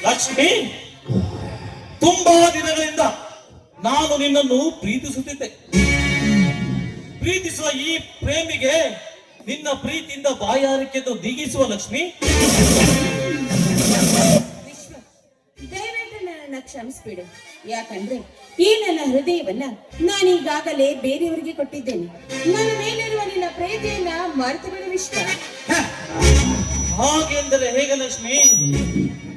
ಲಕ್ಷ್ಮಿ, ತುಂಬಾ ದಿನಗಳಿಂದ ನಾನು ನಿನ್ನನ್ನು ಪ್ರೀತಿಸುತ್ತಿದ್ದೆ. ಪ್ರೀತಿಸುವ ಈ ಪ್ರೇಮಿಗೆ ನಿನ್ನ ಪ್ರೀತಿಯಿಂದ ಬಾಯಾರಿಕೆಯನ್ನು ನೀಗಿಸುವ ಲಕ್ಷ್ಮಿ. ವಿಶ್ವ, ದಯವಿಟ್ಟು ನನ್ನನ್ನು ಕ್ಷಮಿಸ್ಬಿಡು. ಯಾಕಂದ್ರೆ ಈ ನನ್ನ ಹೃದಯವನ್ನ ನಾನೀಗಾಗಲೇ ಬೇರೆಯವರಿಗೆ ಕೊಟ್ಟಿದ್ದೇನೆ. ನನ್ನ ಮೇಲಿರುವ ನಿನ್ನ ಪ್ರೀತಿಯನ್ನ ಮರೆತು ಬಿಡು ವಿಶ್ವ. ಹಾಗೆಂದರೆ ಹೇಗೆ ಲಕ್ಷ್ಮಿ?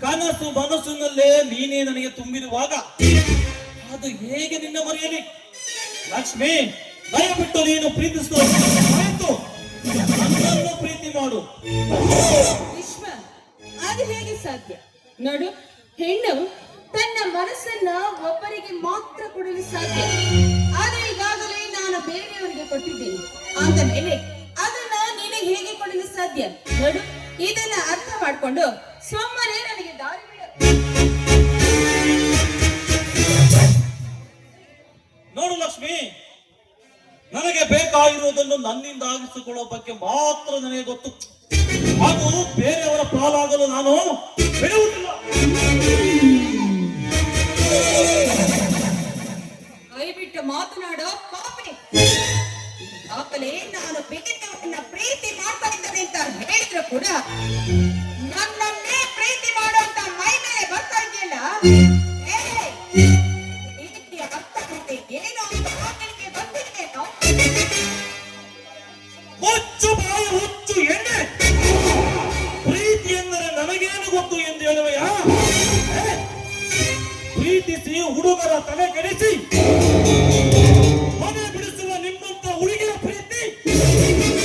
ಕನಸು ಮನಸ್ಸಿನಲ್ಲೇ ನೀನೇ ನನಗೆ ತುಂಬಿರುವಾಗ ಅದು ಹೇಗೆ ನಿನ್ನ ಮರೆಯಲಿ? ಲಕ್ಷ್ಮಿ, ದಯವಿಟ್ಟು ನೀನು ಪ್ರೀತಿಸುವ ನನ್ನನ್ನು ಪ್ರೀತಿ ಮಾಡು. ವಿಶ್ವ, ಅದು ಹೇಗೆ ಸಾಧ್ಯ? ನೋಡು, ಹೆಣ್ಣು ತನ್ನ ಮನಸ್ಸನ್ನ ಒಬ್ಬರಿಗೆ ಮಾತ್ರ ಕೊಡಲು ಸಾಧ್ಯ. ಆದ್ರೆ ಈಗಾಗಲೇ ನಾನು ಬೇರೆಯವರಿಗೆ ಕೊಟ್ಟಿದ್ದೇನೆ ಅಂದ ಮೇಲೆ ಅದನ್ನ ನಿನಗೆ ಹೇಗೆ ಕೊಡಲು ಸಾಧ್ಯ? ನೋಡು, ಇದನ್ನ ಅರ್ಥ ಮಾಡ್ಕೊಂಡು ಸುಮ್ಮನೆ ನನಗೆ ದಾರಿ ಬಿಡು. ನೋಡು ಲಕ್ಷ್ಮಿ, ನನಗೆ ಬೇಕಾಗಿರುವುದನ್ನು ನನ್ನಿಂದ ಆಗಿಸಿಕೊಳ್ಳುವ ಬಗ್ಗೆ ಮಾತ್ರ ನನಗೆ ಗೊತ್ತು. ಅದು ಬೇರೆಯವರ ಪಾಲಾಗಲು ನಾನು ಬಿಡುವುದಿಲ್ಲ. ಕೈಬಿಟ್ಟು ಮಾತನಾಡೋ ಪಾಪಿ. ಆಕಲೇ ನಾನು ಬೇರೆಯವರನ್ನ ಪ್ರೀತಿ ಮಾಡ್ತಾ ಇದ್ದೇನೆ ಅಂತ ಹೇಳಿದ್ರು ಕೂಡ ನನ್ನನ್ನೇ ಪ್ರೀತಿ ಮಾಡುವಂತ ಮೈ ಮೇಲೆ ಬರ್ತಾ ಇದೆಯಲ್ಲ, ಇದಕ್ಕೆ ಅರ್ಥ ಮತ್ತೆ ಏನು ಅಂತ ನನಗೆ ಗೊತ್ತಿದ್ದೇನೋ? ಹುಚ್ಚು ಬಾಯಿ ಹುಚ್ಚು ಎಣ್ಣೆ. ಪ್ರೀತಿ ಎಂದರೆ ನನಗೇನು ಗೊತ್ತು ಎಂದು ಹೇಳುವೆಯಾ? ಪ್ರೀತಿಸಿ ಹುಡುಗರ ತಲೆ ಕೆಡಿಸಿ ಮನೆ ಬಿಡಿಸುವ ನಿಮ್ಮಂತ ಹುಡುಗಿಯ ಪ್ರೀತಿ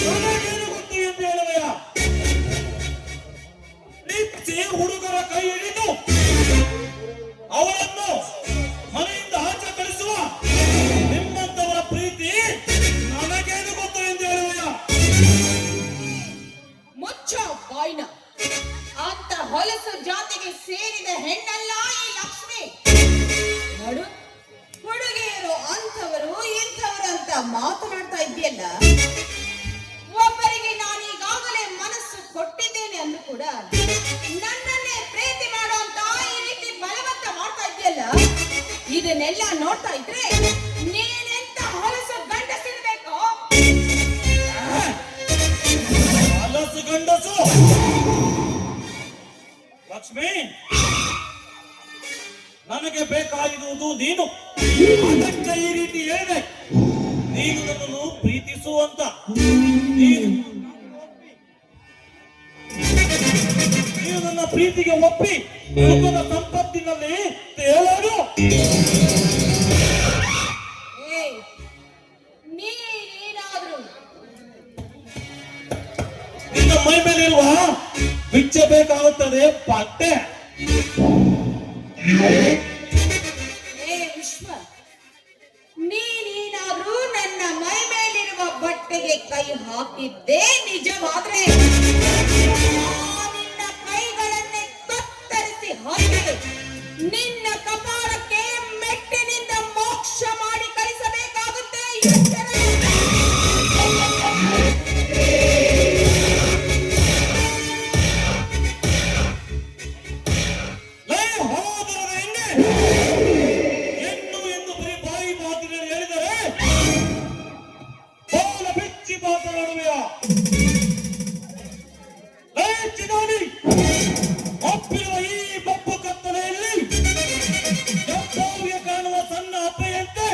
ನನಗೇನು ಗೊತ್ತು ಎಂದು ಹೇಳುವೆಯಾ? ಪ್ರೀತಿಸಿ ಹುಡುಗರ ಕೈ ಹಿಡಿದು ಅವರನ್ನು ಮನೆಯಿಂದ ಆಚೆ ಕಳಿಸುವ ನಿಮ್ಮಂತವರ ಪ್ರೀತಿ ನನಗೇನು ಗೊತ್ತು ಎಂದು ಹೇಳುವೆಯಾ? ಮುಚ್ಚ ಬಾಯ್ನ. ಅಂತ ಹೊಲಸು ಜಾತಿಗೆ ಸೇರಿದ ಹೆಣ್ಣಲ್ಲ ಈ ಲಕ್ಷ್ಮಿ. ನೋಡು, ಹುಡುಗಿಯರು ಅಂಥವರು ಇಂಥವರು ಅಂತ ಮಾತನಾಡ್ತಾ ಇದೆಯಲ್ಲ, ಒಬ್ಬರಿಗೆ ನಾನು ಈಗಾಗಲೇ ಮನಸ್ಸು ಕೊಟ್ಟಿದ್ದೇನೆ ಅಂದ್ರೂ ಕೂಡ ನನ್ನನ್ನೇ ಪ್ರೀತಿ ಮಾಡುವಂತ ಈ ರೀತಿ ಬಲವಂತ ಮಾಡ್ತಾ ಇದೆಯಲ್ಲ, ಇದನ್ನೆಲ್ಲ ನೋಡ್ತಾ ಇದ್ರೆ ನೀನೆಂತ ಹೊಲಸು ಗಂಡಸಿರ್ಬೇಕು. ಹೊಲಸು ಗಂಡಸು. ಲಕ್ಷ್ಮಿ, ನನಗೆ ಬೇಕಾಗಿರುವುದು ನೀನು. ಅದಕ್ಕೆ ಈ ರೀತಿ ಹೇಳಿದೆ, ನೀನು ನನ್ನನ್ನು ಪ್ರೀತಿಸುವಂತ. ನೀನು ನನ್ನ ಪ್ರೀತಿಗೆ ಒಪ್ಪಿ ಲೋಕದ ಸಂಪತ್ತಿನಲ್ಲಿ ತೇಲೋದು. ನೀನೇನಾದ್ರೂ ನಿನ್ನ ಮೈ ಮೇಲಿರುವ ಬಿಚ್ಚಬೇಕಾಗುತ್ತದೆ ಬಟ್ಟೆ. ವಿಶ್ವ, ನೀನೇನಾದ್ರೂ ನನ್ನ ಮೈ ಮೇಲಿರುವ ಬಟ್ಟೆಗೆ ಕೈ ಹಾಕಿದ್ದೇ ನಿಜವಾದ್ರೆ ನಿನ್ನ ಕೈಗಳನ್ನೇ ಕತ್ತರಿಸಿ ಹಾಕಿ ನಿನ್ನ ಕಪಾಳಕ್ಕೆ ಮೆಟ್ಟಿನಿಂದ ಮೋಕ್ಷ ಮಾಡಿ ಕಳಿಸಬೇಕಾಗುತ್ತೆ. ಹೆಣ್ಣು ಎಂದು ಬರೀ ಬಾಯಿ ಮಾತಿನಲ್ಲಿ ಹೇಳಿದರೆ ಬಾಲ ಬಿಚ್ಚಿ ಮಾತನಾಡುವೆಯ? ಚಿದಾನಿ, ಒಪ್ಪಿರುವ ಈ ಬಪ್ಪು ಕತ್ತಲೆಯಲ್ಲಿ ಎಪ್ಪವಿಗೆ ಕಾಣುವ ಸಣ್ಣ ಅಪ್ಪೆಯಂತೆ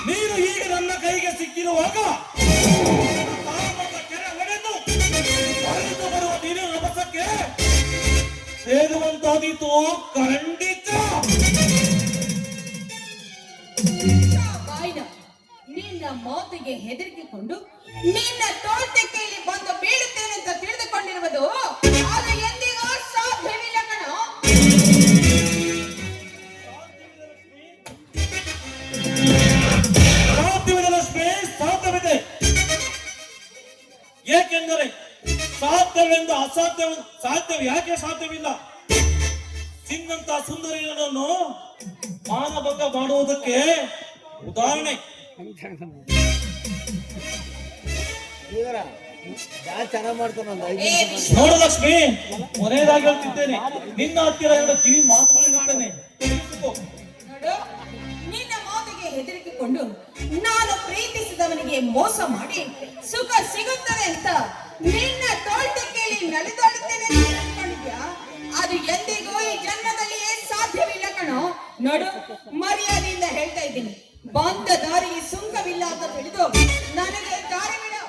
ನೀನು ಈಗ ನನ್ನ ಕೈಗೆ ಸಿಕ್ಕಿರುವಾಗ ಕಾಮದ ಕೆರೆ ಒಡೆದು ಹರಿದು ಬರುವ ನೀನು ರಭಸಕ್ಕೆ ಸೇರುವಂತಾದೀತು. ಖಂಡಿತ ಬಾಯ್ನ ನಿನ್ನ ಮಾತಿಗೆ ಹೆದರಿಕೆಕೊಂಡು ನಿನ್ನ ತೋಟಕ್ಕೆಯಲ್ಲಿ ಬಂದು ಬೀಳುತ್ತೇನೆ ಅಂತ ತಿಳಿದುಕೊಂಡಿರುವುದು ಅದು ಎಂದಿಗೂ ಸಾಧ್ಯವಿಲ್ಲ ಕಣೋ. ಸಾಧ್ಯವಿದೆ ಲಕ್ಷ್ಮಿ, ಸಾಧ್ಯವಿದೆ. ಏಕೆಂದರೆ ಸಾಧ್ಯವೆಂದು ಸಾಧ್ಯ ಯಾಕೆ ಸಾಧ್ಯವಿಲ್ಲ? ಸಿಂಗಂತ ಸುಂದರಿಯನ್ನು ಮಾನಭಂಗ ಮಾಡುವುದಕ್ಕೆ ಉದಾಹರಣೆ. ನೋಡು ಲಕ್ಷ್ಮಿ, ಕೊನೆಯದಾಗಿ ಹೇಳ್ತಿದ್ದೇನೆ, ನಿನ್ನ ಹತ್ತಿರ ಎರಡು ಕಿವಿ ಮಾತುಗಳಿರುತ್ತೇನೆ. ನೋಡು, ನಿನ್ನ ಮಾತಿಗೆ ಹೆದರಿಕೆಕೊಂಡು ನಾನು ಪ್ರೀತಿಸಿದವನಿಗೆ ಮೋಸ ಮಾಡಿ ಸುಖ ಸಿಗುತ್ತದೆ ಅಂತ ನಿನ್ನ ತೋಟಕ್ಕೆಯಲ್ಲಿ ನಡೆದಾಡುತ್ತೇನೆ ಅಂದ್ಕೊಂಡಿದ್ಯಾ? ಅದು ಎಂದಿಗೂ ಈ ಜನ್ಮದಲ್ಲಿಯೇ ಸಾಧ್ಯವಿಲ್ಲ ಕಣೋ. ನೋಡು, ಮರ್ಯಾದೆಯಿಂದ ಹೇಳ್ತಾ ಇದ್ದೀನಿ, ಬಂದ ದಾರಿಗೆ ಸುಂಕವಿಲ್ಲ ಅಂತ ತಿಳಿದು ನನಗೆ ದಾರಿ ಬಿಡು.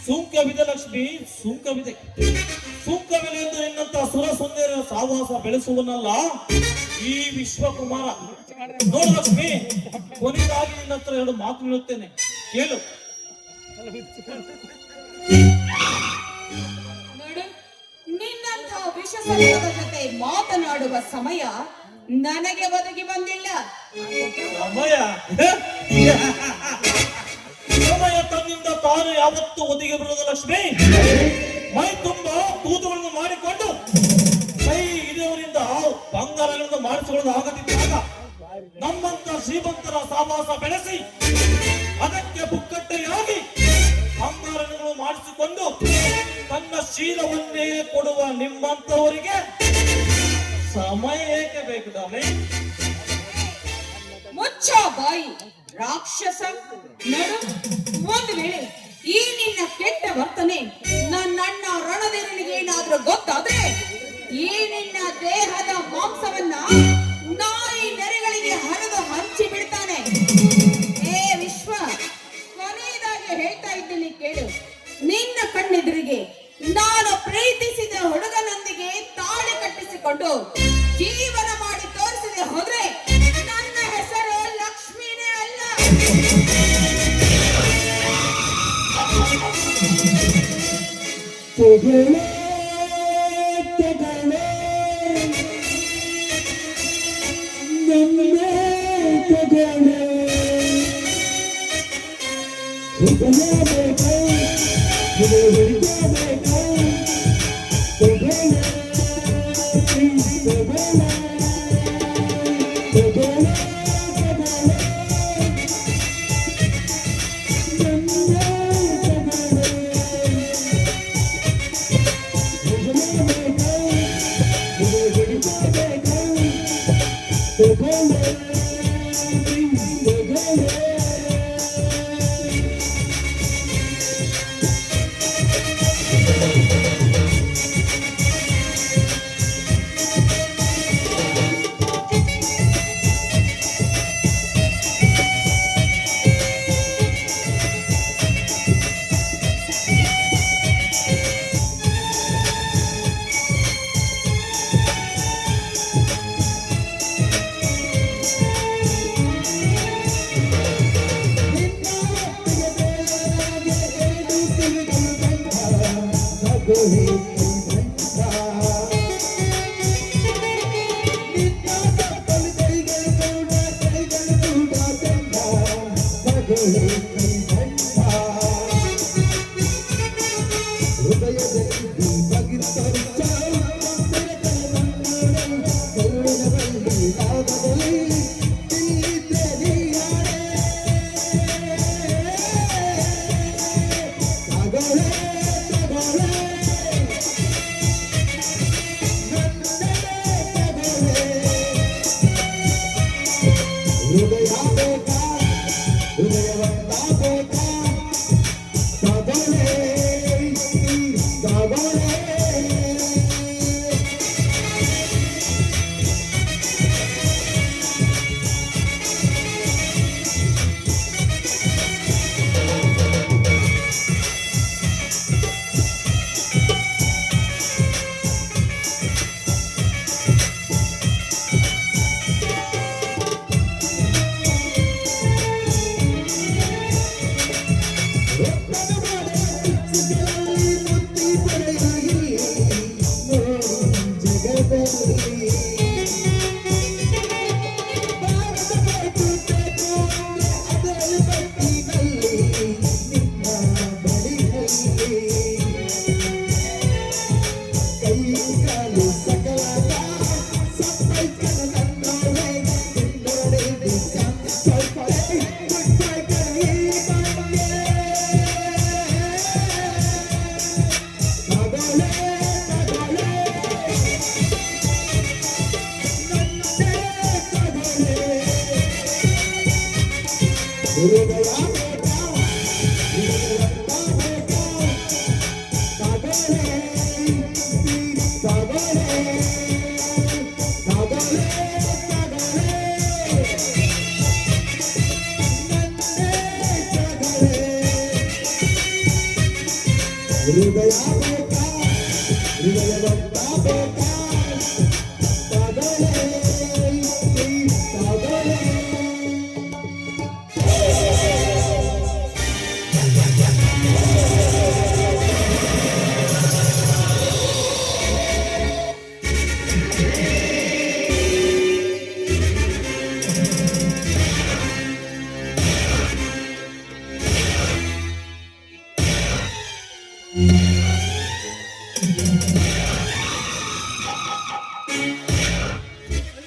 ಸುಂಕವಿದೆ ಲಕ್ಷ್ಮಿ, ಸುಂಕವಿದೆ. ಸುಂಕವಿದೆ ಎಂದು ನಿನ್ನಂತ ಸುರ ಸುಂದರ ಸಹವಾಸ ಬೆಳೆಸುವನಲ್ಲ ಈ ವಿಶ್ವಕುಮಾರ. ನೋಡು ಲಕ್ಷ್ಮಿ, ಕೊನೆಯದಾಗಿ ನಿನ್ನ ಹತ್ರ ಎರಡು ಮಾತು ಹೇಳುತ್ತೇನೆ, ಕೇಳು. ನೋಡು, ನಿನ್ನಂಥ ವಿಷಸರ್ಪದ ಜೊತೆ ಮಾತನಾಡುವ ಸಮಯ ನನಗೆ ಒದಗಿ ಬಂದಿಲ್ಲ. ಸಮಯ ಸಮಯ ತನ್ನಿಂದ ತಾನು ಯಾವತ್ತೂ ಒದಗಿ ಬರುವುದು ಲಕ್ಷ್ಮಿ. ಮೈ ತುಂಬಾ ತೂತುಗಳನ್ನು ಮಾಡಿಕೊಂಡು ಕೈ ಹಿರಿಯವರಿಂದ ಬಂಗಾರಗಳನ್ನು ಮಾಡಿಸಿಕೊಳ್ಳಲು ಆಗದಿದ್ದಾಗ ನಮ್ಮಂತ ಶ್ರೀಮಂತರ ಸಹವಾಸ ಬೆಳೆಸಿ ಅದಕ್ಕೆ ಬುಕ್ಕಟ್ಟೆಯಾಗಿ ಬಂಗಾರಗಳನ್ನು ಮಾಡಿಸಿಕೊಂಡು ತನ್ನ ಶೀಲವನ್ನೇ ಕೊಡುವ ನಿಮ್ಮಂತವರಿಗೆ ಸಮಯ ಏಕೆ ಬೇಕು ತಾನೆ? ಮುಚ್ಚ ಬಾಯಿ ರಾಕ್ಷಸ. ನೋಡು, ಒಂದು ವೇಳೆ ಈ ನಿನ್ನ ಕೆಟ್ಟ ವರ್ತನೆ ನನ್ನಣ್ಣ ರಣಧೀರನಿಗೆ ಏನಾದ್ರೂ ಗೊತ್ತಾದ್ರೆ ಈ ನಿನ್ನ ದೇಹದ ಮಾಂಸವನ್ನ ನಾಯಿ ನೆರೆಗಳಿಗೆ ಹರಿದು ಹಂಚಿ ಬಿಡ್ತಾನೆ. ಏ ವಿಶ್ವ, ಕೊನೆಯದಾಗಿ ಹೇಳ್ತಾ ಇದ್ದೀನಿ ಕೇಳು. ನಿನ್ನ ಕಣ್ಣೆದುರಿಗೆ ನಾನು ಪ್ರೀತಿಸಿದ ಹುಡುಗನೊಂದಿಗೆ ತಾಳಿ ಕಟ್ಟಿಸಿಕೊಂಡು ಜೀವನ ಮಾಡಿ ತೋರಿಸದೆ ಹೋದ್ರೆ ನನ್ನ ಹೆಸರು ಲಕ್ಷ್ಮೀನೇ ಅಲ್ಲ.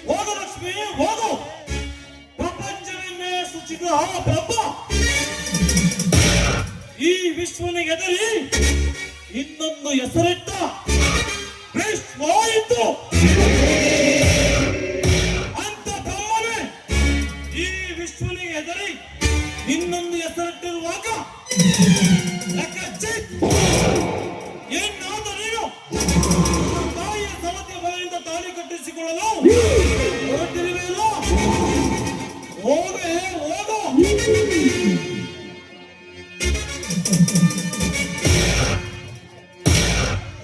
ಹೋಗು ಲಕ್ಷ್ಮಿ ಹೋಗು. ಪ್ರಪಂಚವನ್ನೇ ಸೂಚಿಸಿದ ಆ ಬ್ರಹ್ಮ ಈ ವಿಶ್ವನಿಗೆ ಎದರಿ ಇನ್ನೊಂದು ಹೆಸರಿಟ್ಟ ಭೀಷ್ಮಾಯಿತು. ಅಂತ ಬ್ರಹ್ಮನೇ ಈ ವಿಶ್ವನಿಗೆ ಎದರಿ ಇನ್ನೊಂದು ಹೆಸರಿಟ್ಟಿರುವಾಗ ಏನಾದ ನೀನು ತಾಯಿಯ ಸವತಿಯ ಬಲದಿಂದ ತಾಳಿ ಕಟ್ಟಿಸಿಕೊಳ್ಳಲು ಹೊರಟಿರುವೆಯಲ್ಲ? ಹೋಗೆ ಹೋಗು.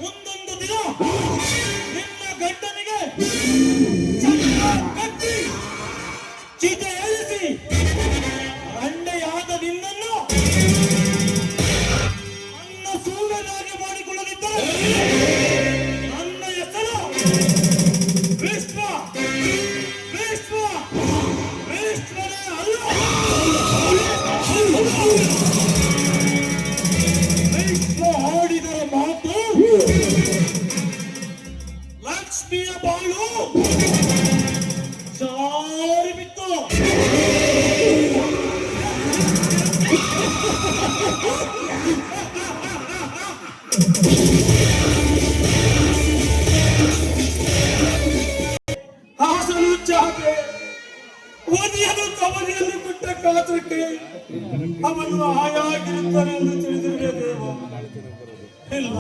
ಮುಂದೊಂದು ದಿನ ನಿನ್ನ ಗಂಡನಿಗೆ ಚಕ್ರ ಕಟ್ಟಿ ಚೀತೆ ಏರಿಸಿ ಅಂಡೆಯಾದ ನಿನ್ನನ್ನು ನನ್ನ ಸೂರ್ಯನಾಗಿ ಮಾಡಿಕೊಳ್ಳಲಿದ್ದರೆ ನನ್ನ ಹೆಸರು ಭೀಷ್ಮ. ಭೀಷ್ಮ ಭೀಷ್ಮನೇ ಅಲ್ಲ. ಭೀಷ್ಮ ಆಡಿದರ ಮಾತು ಲಕ್ಷ್ಮಿಯ ಬಾಳು ಜಾರಿ ಬಿತ್ತು. ಹಾಸನು ಚಾಪೆ ಓದಿಯಲು ಕವಲಿಯಲ್ಲಿ ಬಿಟ್ಟ ಕಾತ್ರಕ್ಕೆ ಅವನು ಹಾಯಾಗಿರುತ್ತಾನೆ ಎಂದು ತಿಳಿದಿರುವೆ ದೇವ. ಇಲ್ಲ,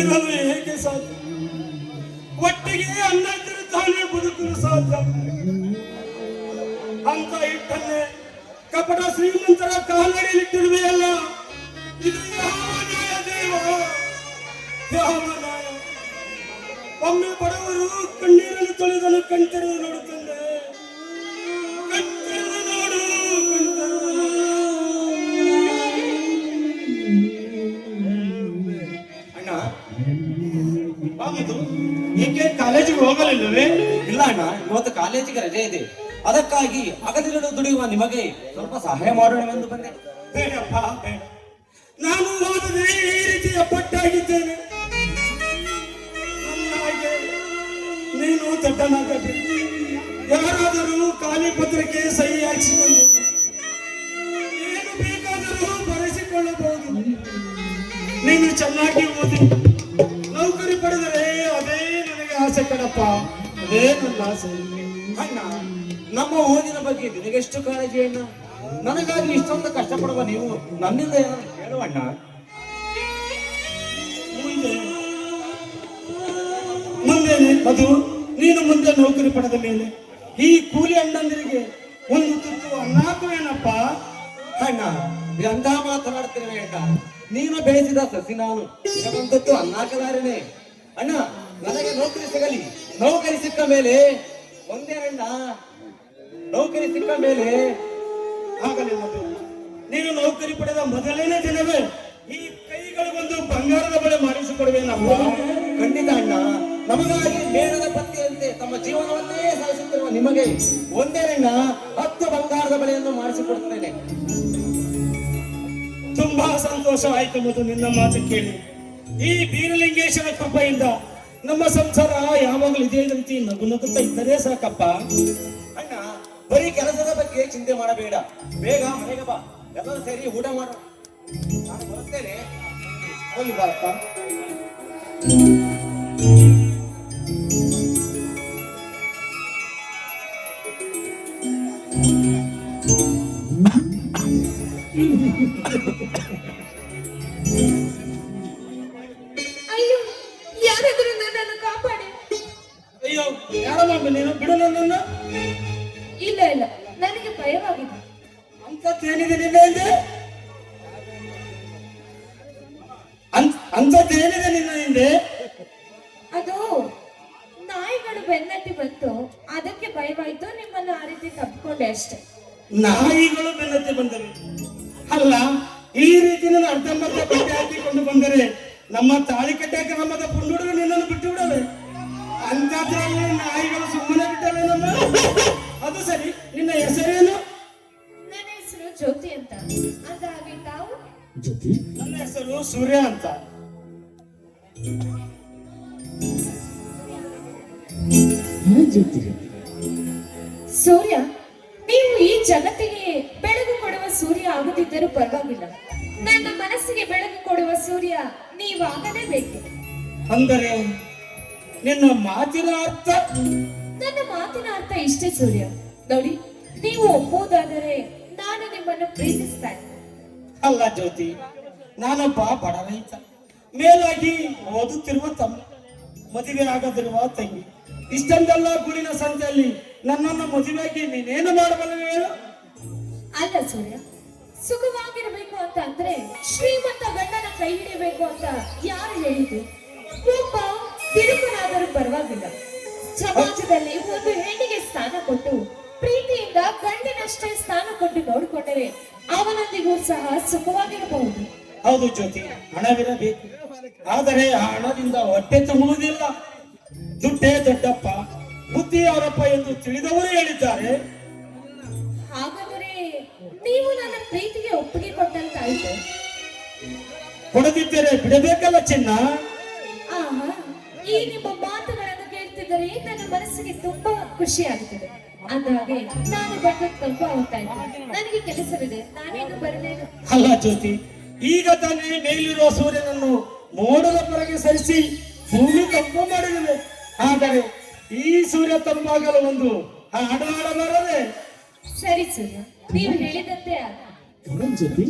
ಇರಲು ಹೇಗೆ ಸಾಧ್ಯ? ಒಟ್ಟಿಗೆ ಅನ್ನ ತಿರುತ್ತಾನೆ ಬದುಕಲು ಸಾಧ್ಯ ಅಂತ ಇಟ್ಟನ್ನೇ ಕಪಟ ಶ್ರೀಮಂತರ ಕಾಲಡಿಯಲ್ಲಿಟ್ಟಿರುವೆಯಲ್ಲ. ಇದು ಯಾವ ನ್ಯಾಯ ದೇವ? ಯಾವ ನ್ಯಾಯ? ಒಮ್ಮೆ ಬಡವರು ಕಣ್ಣೀರನ್ನು ತೊಳೆದನು ಕಣ್ತೆರೆದು ನೋಡುತ್ತಂದೆ. ಕಣ್ತೆರೆದು ನೋಡು, ಕಣ್ತೆರೆದು ನೋಡು. ಅಣ್ಣ ಬಾಮದು ಏಕೆ ಕಾಲೇಜಿಗೆ ಹೋಗಲಿಲ್ಲವೇ? ಇಲ್ಲ ಅಣ್ಣ, ಇವತ್ತು ಕಾಲೇಜಿಗೆ ರಜೆ ಇದೆ. ಅದಕ್ಕಾಗಿ ಹಗಲಿರುಳು ದುಡಿಯುವ ನಿಮಗೆ ಸ್ವಲ್ಪ ಸಹಾಯ ಮಾಡೋಣವೆಂದು ಬಂದೆ. ಬೇಡಪ್ಪ ಬೇಡ. ನಾನು ಓದದೆ ಈ ರೀತಿಯ ಪಟ್ಟಾಗಿದ್ದೇನೆ. ನನ್ನ ಹಾಗೆ ನೀನು ದಡ್ಡನಾಗಬೇಕು. ಯಾರಾದರೂ ಖಾಲಿ ಪತ್ರಕ್ಕೆ ಸಹಿ ಹಾಕಿಸಿಕೊಂಡು ಏನು ಬೇಕಾದರೂ ಬರೆಸಿಕೊಳ್ಳಬಹುದು. ನೀನು ಚೆನ್ನಾಗಿ ಓದಿ ನೌಕರಿ ಪಡೆದರೆ ಅದೇ ನನಗೆ ಆಸೆ ಕಣಪ್ಪ, ಅದೇ ನನ್ನ ಆಸೆ. ಅಣ್ಣ, ನಮ್ಮ ಓದಿನ ಬಗ್ಗೆ ನಿನಗೆಷ್ಟು ಕಾಳಜಿ ಅಣ್ಣ? ನನಗಾಗಿ ಇಷ್ಟೊಂದು ಕಷ್ಟಪಡುವ ನೀವು ನನ್ನಿಂದ ಏನಾದ್ರು ಕೇಳುವಣ್ಣ. ಮುಂದೇನೆ ಅದು ನೀನು ಮುಂದೆ ನೌಕರಿ ಪಡೆದ ಮೇಲೆ ಈ ಕೂಲಿ ಅಣ್ಣಂದಿರಿಗೆ ಒಂದು ತುತ್ತು ಅನ್ನಾಕುವೇನಪ್ಪ. ಅಣ್ಣ, ಎಂತ ಮಾತನಾಡ್ತೇನೆ ಅಣ್ಣ? ನೀನು ಬೆಳೆಸಿದ ಸಸಿ ನಾನು ಇದೊಂದತ್ತು ಅನ್ನಾಕಲಾರೇನೆ. ಅಣ್ಣ, ನನಗೆ ನೌಕರಿ ಸಿಗಲಿ. ನೌಕರಿ ಸಿಕ್ಕ ಮೇಲೆ ಒಂದೇ ಅಣ್ಣ, ನೌಕರಿ ಸಿಕ್ಕ ಮೇಲೆ ಆಗಲಿ ಮಧು, ನೀನು ನೌಕರಿ ಪಡೆದ ಮೊದಲನೇ ದಿನವೇ ಈ ಕೈಗಳಿಗೊಂದು ಬಂಗಾರದ ಬಳೆ ಮಾಡಿಸಿಕೊಡುವೇನಪ್ಪ. ಖಂಡಿತ ಅಣ್ಣ. ನಮಗಾಗಿ ಮೇಣದ ಪತ್ತಿಯಂತೆ ತಮ್ಮ ಜೀವನವನ್ನೇ ಸಾಗಿಸುತ್ತಿರುವ ನಿಮಗೆ ಒಂದೇ ಅಣ್ಣ 10 ಬಂಗಾರದ ಬಳೆಯನ್ನು ಮಾಡಿಸಿಕೊಡುತ್ತೇನೆ. ತುಂಬಾ ಸಂತೋಷವಾಯಿತು ಮಧು ನಿನ್ನ ಮಾತು ಕೇಳಿ. ಈ ಬೀರಲಿಂಗೇಶ್ವರ ಕೃಪೆಯಿಂದ ನಮ್ಮ ಸಂಸಾರ ಯಾವಾಗಲೂ ಇದೇ ರೀತಿ ನಗು ನಗುತ್ತಾ ಇದ್ದರೆ ಸಾಕಪ್ಪ. ಅಣ್ಣ, ಬರೀ ಕೆಲಸದ ಬಗ್ಗೆ ಚಿಂತೆ ಮಾಡಬೇಡ. ಬೇಗ ಮನೆಗೆ ಬಾ, ಎಲ್ಲರೂ ಸೇರಿ ಊಟ ಮಾಡೋಣ. ನಾನು ಬರುತ್ತೇನೆ. ಹೋಗಿ ಬಾರಪ್ಪ. ಅಯ್ಯೋ, ಯಾರಾದರೂ ನನ್ನನ್ನು ಕಾಪಾಡಿ. ಅಯ್ಯೋ, ಯಾರಮ್ಮ ನೀನು? ಬಿಡು ನನ್ನನ್ನು. ಇಲ್ಲ ಇಲ್ಲ, ನನಗೆ ಭಯವಾಗಿದೆ. ಅಂಥದ್ದೇನಿದೆ ನಿನ್ನ ಹಿಂದೆ? ಅಂಥದ್ದೇನಿದೆ ನಿನ್ನ ಹಿಂದೆ? ಅದು ನಾಯಿಗಳು ಬೆನ್ನಟ್ಟಿ ಬಂತು, ಅದಕ್ಕೆ ಭಯವಾಯ್ತು. ನಿಮ್ಮನ್ನು ಆ ರೀತಿ ತಪ್ಪಿಕೊಂಡೆ ಅಷ್ಟೇ. ನಾಯಿಗಳು ಬೆನ್ನತ್ತಿ ಬಂದವೆ ಅಲ್ಲ, ಈ ರೀತಿ ನನ್ನ ಅರ್ಧಂಬರ್ಧ ಬಟ್ಟೆ ಹಾಕಿಕೊಂಡು ಬಂದರೆ ನಮ್ಮ ತಾಳಿಕಟ್ಟೆ ಗ್ರಾಮದ ಪುಂಡುಗಳು ನಿನ್ನನ್ನು ಬಿಟ್ಟು ಬಿಡವೆ. ಅಂಥದ್ರಲ್ಲಿ ನಾಯಿಗಳು ಸುಮ್ಮನೆ ಬಿಟ್ಟವೆ ನಮ್ಮ. ಅದು ಸರಿ, ನಿನ್ನ ಹೆಸರೇನು? ನನ್ನ ಹೆಸರು ಜ್ಯೋತಿ ಅಂತ. ಅಂದಾಗೆ ತಾವು? ನನ್ನ ಹೆಸರು ಸೂರ್ಯ ಅಂತ. ಸೂರ್ಯ, ನೀವು ಈ ಜಗತ್ತಿಗೆ ಬೆಳಕು ಕೊಡುವ ಸೂರ್ಯ ಆಗುತ್ತಿದ್ದರೂ ಪರವಾಗಿಲ್ಲ. ನನ್ನ ಮನಸ್ಸಿಗೆ ಬೆಳಕು ಕೊಡುವ ಸೂರ್ಯ ನೀವಾಗಲೇಬೇಕು. ಅಂದರೆ ನಿನ್ನ ಮಾತಿನ ಅರ್ಥ? ನನ್ನ ಮಾತಿನ ಅರ್ಥ ಇಷ್ಟೇ ಸೂರ್ಯ. ನೋಡಿ, ನೀವು ಒಪ್ಪುವುದಾದರೆ ನಾನು ನಿಮ್ಮನ್ನು ಪ್ರೀತಿಸ್ತಾ ಇದ್ದೆ. ಅಲ್ಲ ಜ್ಯೋತಿ, ನಾನೊಬ್ಬ ಬಡ ರೈತ, ಮೇಲಾಗಿ ಓದುತ್ತಿರುವ ತಮ್ಮ, ಮದುವೆ ಆಗದಿರುವ ತಂಗಿ. ಇಷ್ಟೊಂದೆಲ್ಲ ಗುಳಿನ ಸಂತೆಯಲ್ಲಿ ನನ್ನನ್ನು ಮದುವೆಯಾಗಿ ನೀನೇನು ಮಾಡಬಲ್ಲ ಹೇಳು? ಅಲ್ಲ ಸೂರ್ಯ, ಸುಖವಾಗಿರಬೇಕು ಅಂತ ಅಂದ್ರೆ ಶ್ರೀಮಂತ ಗಂಡನ ಕೈ ಹಿಡಿಯಬೇಕು ಅಂತ ಯಾರು ಹೇಳಿದ್ರು? ಒಬ್ಬ ತಿರುಕನಾದರೂ ಪರವಾಗಿಲ್ಲ. ಸಮಾಜದಲ್ಲಿ ಒಂದು ಹೆಣ್ಣಿಗೆ ಸ್ಥಾನ ಕೊಟ್ಟು ಪ್ರೀತಿಯಿಂದ ಗಂಡಿನಷ್ಟೇ ಸ್ಥಾನ ಕೊಟ್ಟು ನೋಡಿಕೊಂಡರೆ ಅವನೊಂದಿಗೂ ಸಹ ಸುಖವಾಗಿರಬಹುದು. ಹೌದು ಜ್ಯೋತಿ, ಹಣವಿರಬೇಕು. ಆದರೆ ಆ ಹಣದಿಂದ ಹೊಟ್ಟೆ ತುಂಬುವುದಿಲ್ಲ. ದುಡ್ಡೇ ದೊಡ್ಡಪ್ಪ, ಬುದ್ಧಿ ಅವರಪ್ಪ ಎಂದು ತಿಳಿದವರು ಹೇಳಿದ್ದಾರೆ. ಹಾಗಾದರೆ ನೀವು ನನ್ನ ಪ್ರೀತಿಗೆ ಒಪ್ಪಿಗೆ ಕೊಟ್ಟಂತಾಯ್ತು. ಕೊಡದಿದ್ದರೆ ಬಿಡಬೇಕಲ್ಲ ಚಿನ್ನ. ಆಹಾ, ಈ ನಿಮ್ಮ ಮಾತುಗಳನ್ನು ಕೇಳ್ತಿದ್ದರೆ ನನ್ನ ಮನಸ್ಸಿಗೆ ತುಂಬಾ ಖುಷಿ ಆಗುತ್ತದೆ. ಅಂದಾಗೆ ನಾನು ಬಂದು ತುಂಬಾ ಹೊತ್ತಾಯ್ತು. ನನಗೆ ಕೆಲಸವಿದೆ, ನಾನೀಗ ಬರಲೇನು. ಅಲ್ಲ ಜ್ಯೋತಿ, ಈಗ ತಾನೇ ಮೇಲಿರುವ ಸೂರ್ಯನನ್ನು ಮೋಡದ ಹೊರಗೆ ಸರಿಸಿ ಭೂಮಿ ತಂಪು ಮಾಡಿದೆ. ಆದರೆ ಈ ಸೂರ್ಯ ತಂಪಾಗಲು ಒಂದು ಹಾಡು ಹಾಡಬಾರದೆ? ಸರಿ ಸೂರ್ಯ, ನೀವು ಹೇಳಿದಂತೆ ಜೊತೆ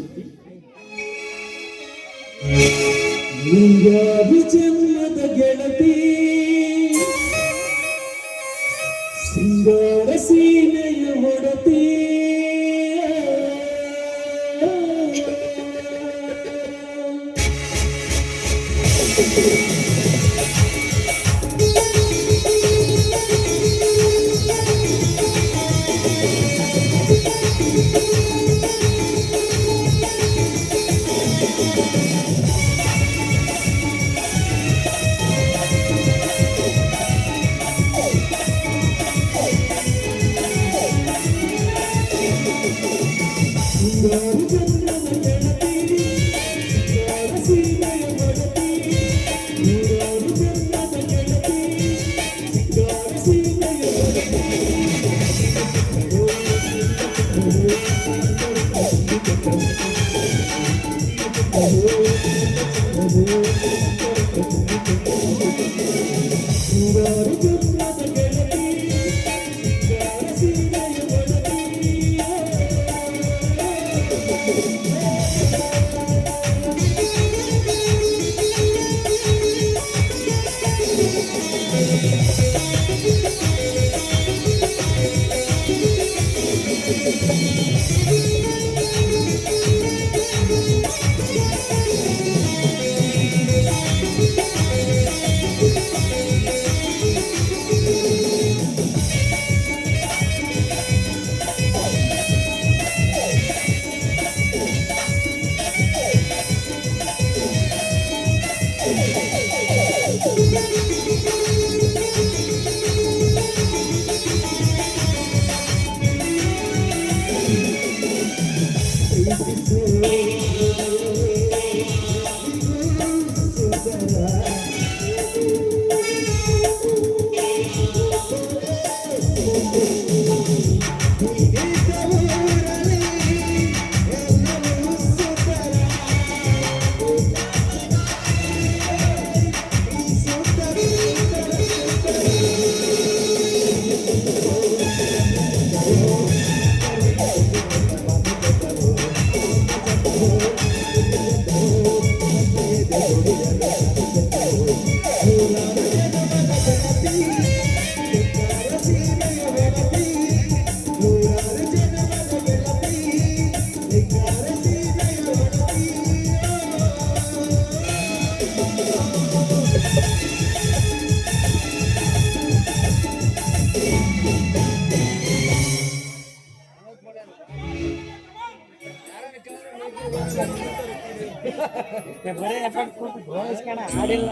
ಮುಂಗಾರು ಜನ್ಮದ ಗೆಳತಿ ಸಿಂಗಾರ ಸೀಮೆಯ ಹೊಡತಿ ಮುಂಗಾರು ಜನ್ಮದ ಗೆಳತಿ ಆಡಿಲ್ಲ